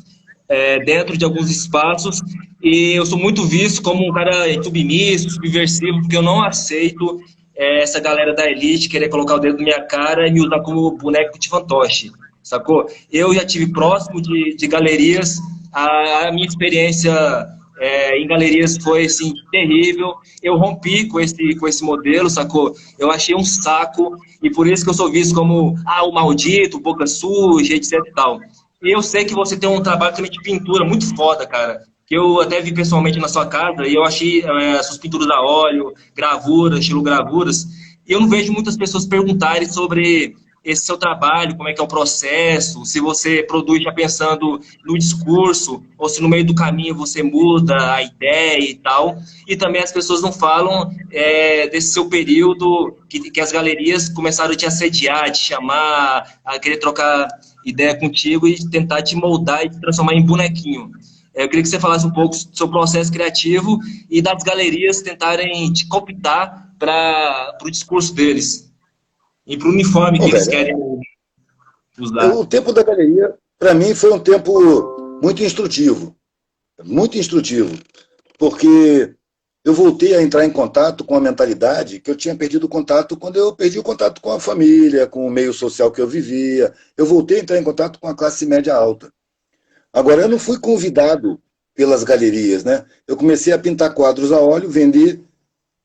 dentro de alguns espaços e eu sou muito visto como um cara submisso, subversivo, porque eu não aceito essa galera da elite querer colocar o dedo na minha cara e me usar como boneco de fantoche, sacou? Eu já tive próximo de galerias, a minha experiência em galerias foi assim, terrível. Eu rompi com esse modelo, sacou? Eu achei um saco e por isso que eu sou visto como o maldito, boca suja, etc e tal. E eu sei que você tem um trabalho também de pintura muito foda, cara. Que eu até vi pessoalmente na sua casa e eu achei suas pinturas a óleo, gravuras, estilo gravuras. E eu não vejo muitas pessoas perguntarem sobre esse seu trabalho, como é que é o processo, se você produz já pensando no discurso, ou se no meio do caminho você muda a ideia e tal. E também as pessoas não falam desse seu período que as galerias começaram a te assediar, a te chamar, a querer trocar ideia contigo e tentar te moldar e te transformar em bonequinho. Eu queria que você falasse um pouco do seu processo criativo e das galerias tentarem te cooptar para o discurso deles. E para o uniforme que eles querem usar. O tempo da galeria para mim foi um tempo muito instrutivo, porque eu voltei a entrar em contato com a mentalidade que eu tinha perdido o contato quando eu perdi o contato com a família, com o meio social que eu vivia. Eu voltei a entrar em contato com a classe média alta. Agora, eu não fui convidado pelas galerias, né? Eu comecei a pintar quadros a óleo, vender,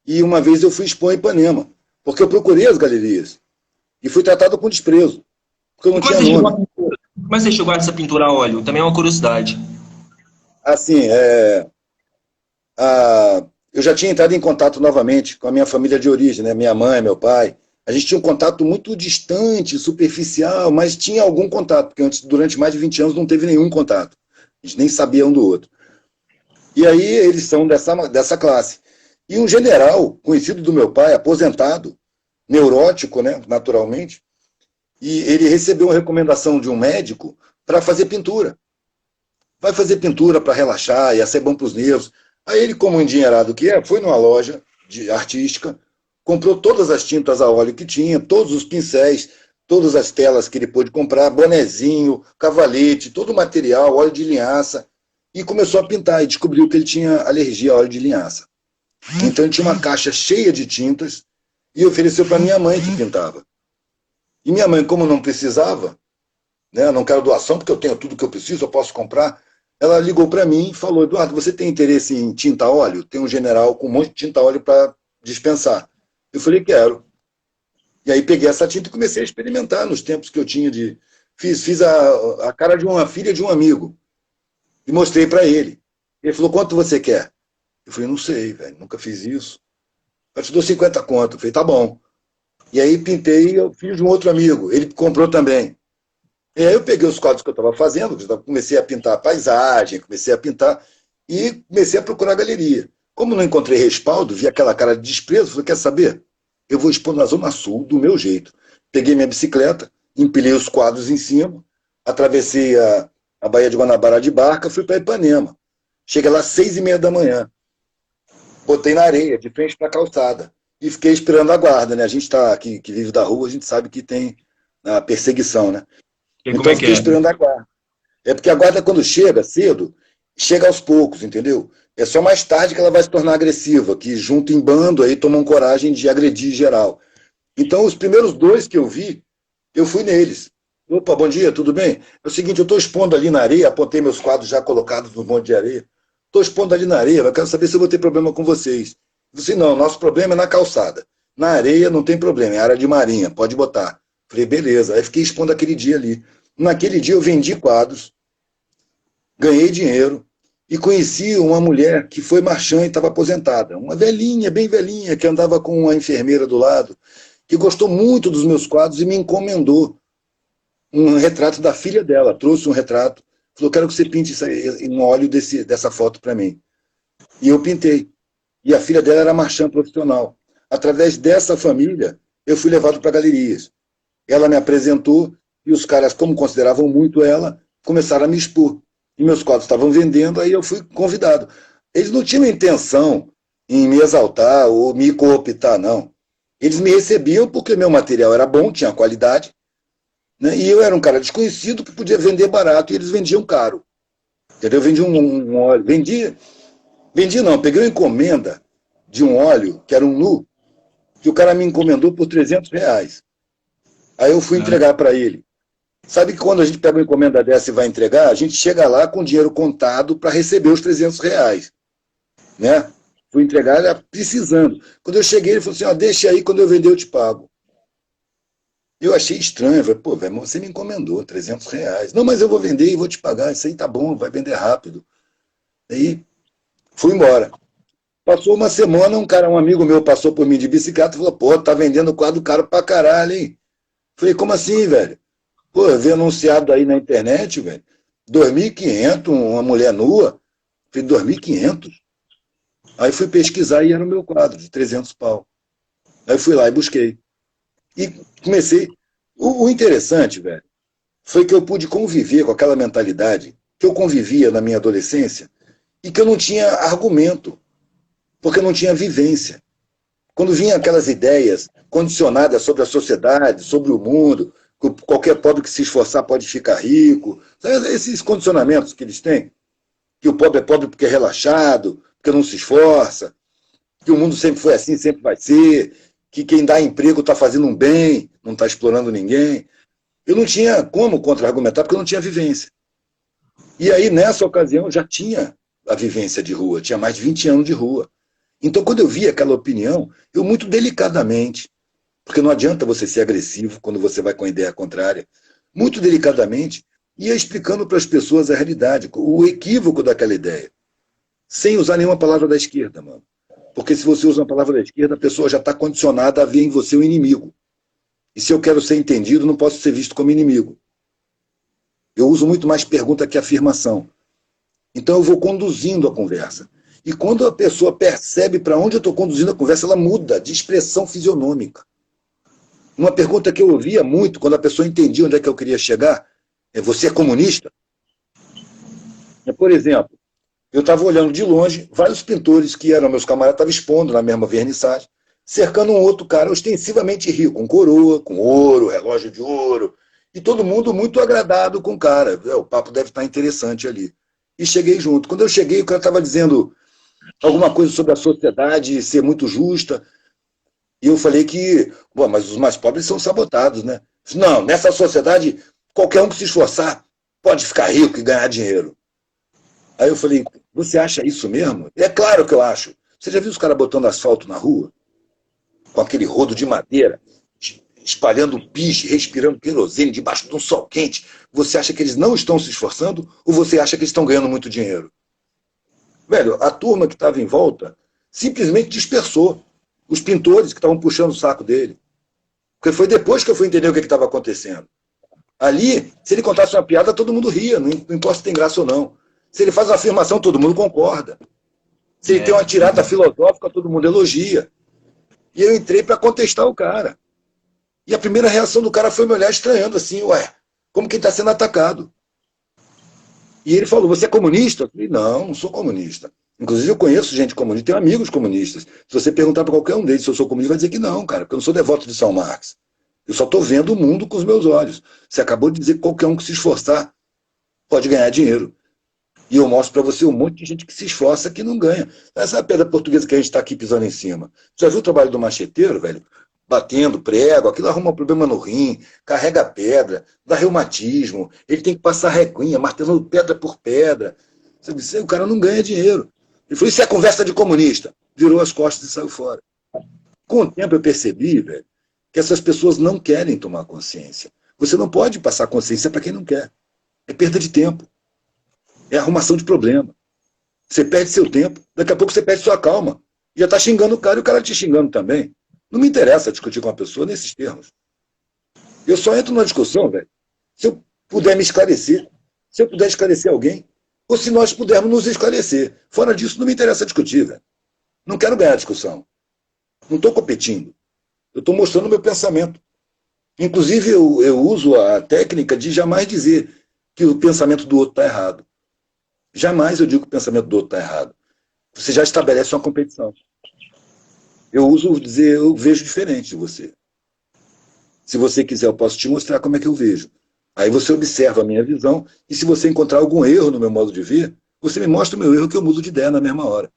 e uma vez eu fui expor em Ipanema, porque eu procurei as galerias e fui tratado com desprezo, porque eu E não como é tinha que você chegou nome. como é que você chegou a essa pintura a óleo? Também é uma curiosidade. Assim, eu já tinha entrado em contato novamente com a minha família de origem, né? Minha mãe, meu pai. A gente tinha um contato muito distante, superficial, mas tinha algum contato, porque antes, durante mais de 20 anos não teve nenhum contato. A gente nem sabia um do outro. E aí eles são dessa classe. E um general, conhecido do meu pai, aposentado, neurótico, né, naturalmente, e ele recebeu uma recomendação de um médico para fazer pintura. Vai fazer pintura para relaxar, ia ser bom para os nervos. Aí ele, como endinheirado que é, foi numa loja artística, comprou todas as tintas a óleo que tinha, todos os pincéis, todas as telas que ele pôde comprar, bonezinho, cavalete, todo o material, óleo de linhaça, e começou a pintar, e descobriu que ele tinha alergia a óleo de linhaça. Então ele tinha uma caixa cheia de tintas e ofereceu para minha mãe que pintava. E minha mãe, como não precisava, né, não quero doação porque eu tenho tudo que eu preciso, eu posso comprar, ela ligou para mim e falou: Eduardo, você tem interesse em tinta a óleo? Tem um general com um monte de tinta a óleo para dispensar. Eu falei: quero. E aí peguei essa tinta e comecei a experimentar nos tempos que eu tinha de... Fiz a cara de uma filha de um amigo e mostrei para ele. Ele falou: quanto você quer? Eu falei: não sei, velho, nunca fiz isso. Eu te dou 50 conto. Eu falei: tá bom. E aí pintei, eu fiz de um outro amigo, ele comprou também. E aí eu peguei os quadros que eu estava fazendo, comecei a pintar a paisagem, comecei a pintar e comecei a procurar a galeria. Como não encontrei respaldo, vi aquela cara de desprezo, falei: quer saber? Eu vou expor na Zona Sul do meu jeito. Peguei minha bicicleta, empilhei os quadros em cima, atravessei a Baía de Guanabara de barca, fui para Ipanema. Cheguei lá às 6h30 da manhã. Botei na areia, de frente para a calçada. E fiquei esperando a guarda, né? A gente tá aqui, que vive da rua, a gente sabe que tem a perseguição, né? E como Então é eu que fiquei é? esperando a guarda. É porque a guarda, quando chega cedo, chega aos poucos, entendeu? É só mais tarde que ela vai se tornar agressiva, que junto em bando aí tomam coragem de agredir geral. Então, os primeiros dois que eu vi, eu fui neles. Opa, bom dia, tudo bem? É o seguinte, eu estou expondo ali na areia, apontei meus quadros já colocados no monte de areia. Estou expondo ali na areia, eu quero saber se eu vou ter problema com vocês. Eu disse: não, nosso problema é na calçada. Na areia não tem problema, é área de marinha, pode botar. Falei: beleza. Aí fiquei expondo aquele dia ali. Naquele dia eu vendi quadros, ganhei dinheiro e conheci uma mulher que foi marchand e estava aposentada. Uma velhinha, bem velhinha, que andava com uma enfermeira do lado, que gostou muito dos meus quadros e me encomendou um retrato da filha dela. Trouxe um retrato, falou: quero que você pinte um óleo dessa foto para mim. E eu pintei. E a filha dela era marchand profissional. Através dessa família, eu fui levado para galerias. Ela me apresentou e os caras, como consideravam muito ela, começaram a me expor. E meus quadros estavam vendendo, aí eu fui convidado. Eles não tinham intenção em me exaltar ou me cooptar, não. Eles me recebiam porque meu material era bom, tinha qualidade, né? E eu era um cara desconhecido que podia vender barato e eles vendiam caro. Entendeu? Eu vendi um óleo, vendi não, peguei uma encomenda de um óleo, que era um nu, que o cara me encomendou por R$ 300. Aí eu fui entregar para ele. Sabe que quando a gente pega uma encomenda dessa e vai entregar, a gente chega lá com dinheiro contado para receber os R$ 300, né? Fui entregar ela precisando. Quando eu cheguei, ele falou assim: ó, deixa aí, quando eu vender eu te pago. Eu achei estranho, falei: pô, velho, você me encomendou R$ 300. Não, mas eu vou vender e vou te pagar, isso aí tá bom, vai vender rápido. Aí fui embora. Passou uma semana, um amigo meu passou por mim de bicicleta e falou: pô, tá vendendo quadro caro pra caralho, hein? Falei: como assim, velho? Pô, eu vi anunciado aí na internet, velho, 2.500, uma mulher nua. Falei: 2.500? Aí fui pesquisar e era o meu quadro, de 300 pau. Aí fui lá e busquei. E comecei. O interessante, velho, foi que eu pude conviver com aquela mentalidade que eu convivia na minha adolescência e que eu não tinha argumento, porque eu não tinha vivência. Quando vinham aquelas ideias condicionadas sobre a sociedade, sobre o mundo, qualquer pobre que se esforçar pode ficar rico. Sabe, esses condicionamentos que eles têm, que o pobre é pobre porque é relaxado, porque não se esforça, que o mundo sempre foi assim, sempre vai ser, que quem dá emprego está fazendo um bem, não está explorando ninguém. Eu não tinha como contra-argumentar, porque eu não tinha vivência. E aí, nessa ocasião, eu já tinha a vivência de rua, tinha mais de 20 anos de rua. Então, quando eu vi aquela opinião, eu muito delicadamente, porque não adianta você ser agressivo quando você vai com a ideia contrária, muito delicadamente, ia explicando para as pessoas a realidade, o equívoco daquela ideia, sem usar nenhuma palavra da esquerda, mano. Porque se você usa uma palavra da esquerda, a pessoa já está condicionada a ver em você o inimigo. E se eu quero ser entendido, não posso ser visto como inimigo. Eu uso muito mais pergunta que afirmação. Então eu vou conduzindo a conversa. E quando a pessoa percebe para onde eu estou conduzindo a conversa, ela muda de expressão fisionômica. Uma pergunta que eu ouvia muito, quando a pessoa entendia onde é que eu queria chegar, é: você é comunista? Por exemplo, eu estava olhando de longe, vários pintores que eram meus camaradas estavam expondo na mesma vernissagem, cercando um outro cara ostensivamente rico, com coroa, com ouro, relógio de ouro, e todo mundo muito agradado com o cara. O papo deve estar interessante ali. E cheguei junto. Quando eu cheguei, o cara estava dizendo alguma coisa sobre a sociedade ser muito justa, e eu falei que, bom, mas os mais pobres são sabotados, né? Não, nessa sociedade, qualquer um que se esforçar pode ficar rico e ganhar dinheiro. Aí eu falei: você acha isso mesmo? É claro que eu acho. Você já viu os caras botando asfalto na rua? Com aquele rodo de madeira, espalhando piche, respirando querosene debaixo de um sol quente. Você acha que eles não estão se esforçando ou você acha que eles estão ganhando muito dinheiro? Velho, a turma que estava em volta simplesmente dispersou os pintores que estavam puxando o saco dele. Porque foi depois que eu fui entender o que estava acontecendo. Ali, se ele contasse uma piada, todo mundo ria, não importa se tem graça ou não. Se ele faz uma afirmação, todo mundo concorda. Se ele tem uma tirada filosófica, todo mundo elogia. E eu entrei para contestar o cara. E a primeira reação do cara foi me olhar estranhando, assim: ué, como quem está sendo atacado. E ele falou: você é comunista? Eu falei: não, não sou comunista. Inclusive eu conheço gente comunista, tenho amigos comunistas. Se você perguntar para qualquer um deles se eu sou comunista, vai dizer que não, cara, porque eu não sou devoto de São Marx. Eu só estou vendo o mundo com os meus olhos. Você acabou de dizer que qualquer um que se esforçar pode ganhar dinheiro. E eu mostro para você um monte de gente que se esforça que não ganha. Essa é a pedra portuguesa que a gente está aqui pisando em cima. Você já viu o trabalho do macheteiro, velho? Batendo prego, aquilo arruma problema no rim, carrega pedra, dá reumatismo, ele tem que passar reguinha, martelando pedra por pedra. O cara não ganha dinheiro. Ele falou: isso é conversa de comunista. Virou as costas e saiu fora. Com o tempo eu percebi, velho, que essas pessoas não querem tomar consciência. Você não pode passar consciência para quem não quer. É perda de tempo. É arrumação de problema. Você perde seu tempo, daqui a pouco você perde sua calma. Já está xingando o cara e o cara te xingando também. Não me interessa discutir com uma pessoa nesses termos. Eu só entro numa discussão, velho, se eu puder me esclarecer, se eu puder esclarecer alguém, ou se nós pudermos nos esclarecer. Fora disso, não me interessa discutir, velho. Não quero ganhar discussão. Não estou competindo. Eu estou mostrando o meu pensamento. Inclusive, eu uso a técnica de jamais dizer que o pensamento do outro está errado. Jamais eu digo que o pensamento do outro está errado. Você já estabelece uma competição. Eu uso dizer: eu vejo diferente de você. Se você quiser, eu posso te mostrar como é que eu vejo. Aí você observa a minha visão, e se você encontrar algum erro no meu modo de ver, você me mostra o meu erro, que eu mudo de ideia na mesma hora.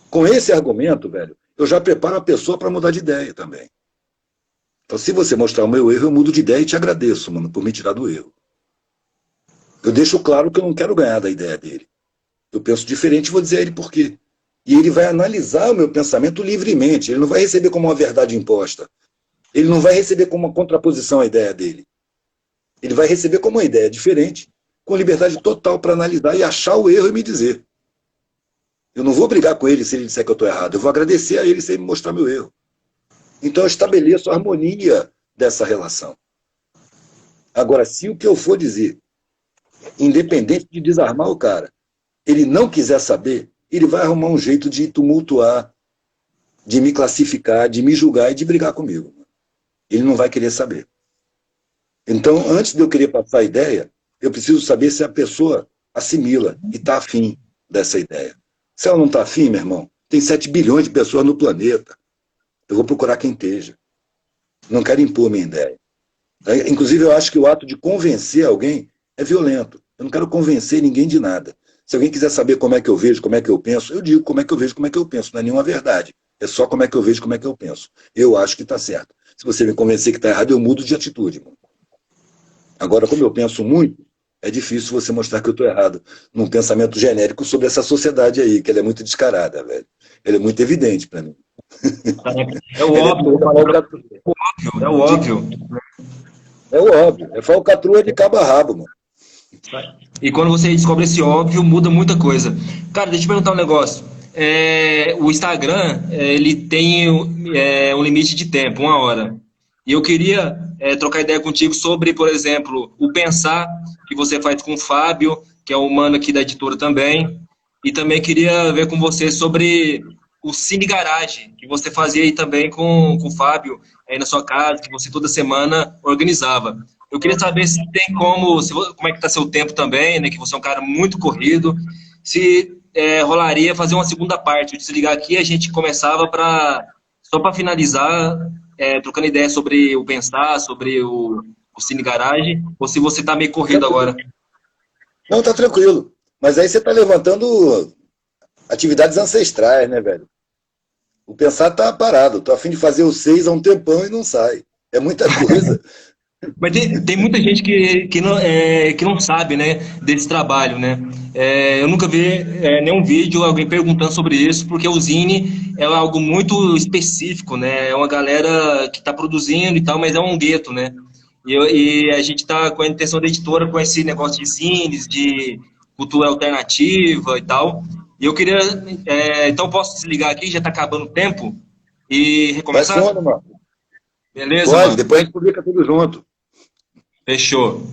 Com esse argumento, velho, eu já preparo a pessoa para mudar de ideia também. Então, se você mostrar o meu erro, eu mudo de ideia e te agradeço, mano, por me tirar do erro. Eu deixo claro que eu não quero ganhar da ideia dele. Eu penso diferente e vou dizer a ele por quê. E ele vai analisar o meu pensamento livremente. Ele não vai receber como uma verdade imposta. Ele não vai receber como uma contraposição à ideia dele. Ele vai receber como uma ideia diferente, com liberdade total para analisar e achar o erro e me dizer. Eu não vou brigar com ele se ele disser que eu estou errado. Eu vou agradecer a ele se ele me mostrar meu erro. Então eu estabeleço a harmonia dessa relação. Agora, se o que eu for dizer, independente de desarmar o cara, ele não quiser saber, ele vai arrumar um jeito de tumultuar, de me classificar, de me julgar e de brigar comigo. Ele não vai querer saber. Então, antes de eu querer passar a ideia, eu preciso saber se a pessoa assimila e está afim dessa ideia. Se ela não está afim, meu irmão, tem 7 bilhões de pessoas no planeta. Eu vou procurar quem esteja. Não quero impor minha ideia. Inclusive, eu acho que o ato de convencer alguém é violento. Eu não quero convencer ninguém de nada. Se alguém quiser saber como é que eu vejo, como é que eu penso, eu digo como é que eu vejo, como é que eu penso. Não é nenhuma verdade. É só como é que eu vejo, como é que eu penso. Eu acho que está certo. Se você me convencer que está errado, eu mudo de atitude, mano. Agora, como eu penso muito, é difícil você mostrar que eu estou errado num pensamento genérico sobre essa sociedade aí, que ela é muito descarada, velho. Ela é muito evidente para mim. É o Ela é óbvio, toda falcatrua. é o óbvio. É o óbvio. É falcatrua de cabo a rabo, mano. E quando você descobre esse óbvio, muda muita coisa. Cara, deixa eu te perguntar um negócio. O Instagram, ele tem um limite de tempo, 1 hora. E eu queria trocar ideia contigo sobre, por exemplo, o pensar que você faz com o Fábio, que é o mano aqui da editora também. E também queria ver com você sobre o Cine Garage, que você fazia aí também com o Fábio, aí na sua casa, que você toda semana organizava. Eu queria saber se tem como, como é que está seu tempo também, né? Que você é um cara muito corrido. Se rolaria fazer uma segunda parte, eu desligar aqui e a gente começava só para finalizar, trocando ideia sobre o pensar, sobre o Cine Garage, ou se você está meio corrido agora. Não, tá tranquilo. Mas aí você tá levantando atividades ancestrais, né, velho? O pensar tá parado. Tô a fim de fazer o 6 há um tempão e não sai. É muita coisa. Mas tem muita gente que não sabe, né, desse trabalho, né? Eu nunca vi nenhum vídeo alguém perguntando sobre isso, porque o Zine é algo muito específico, né? É uma galera que está produzindo e tal, mas é um gueto, né? E a gente está com a intenção da editora com esse negócio de zines, de cultura alternativa e tal. E eu queria... então posso desligar aqui, já está acabando o tempo, e Vai recomeçar? fundo, mano. Beleza, Pode, mano? depois a gente publica tudo junto. Fechou.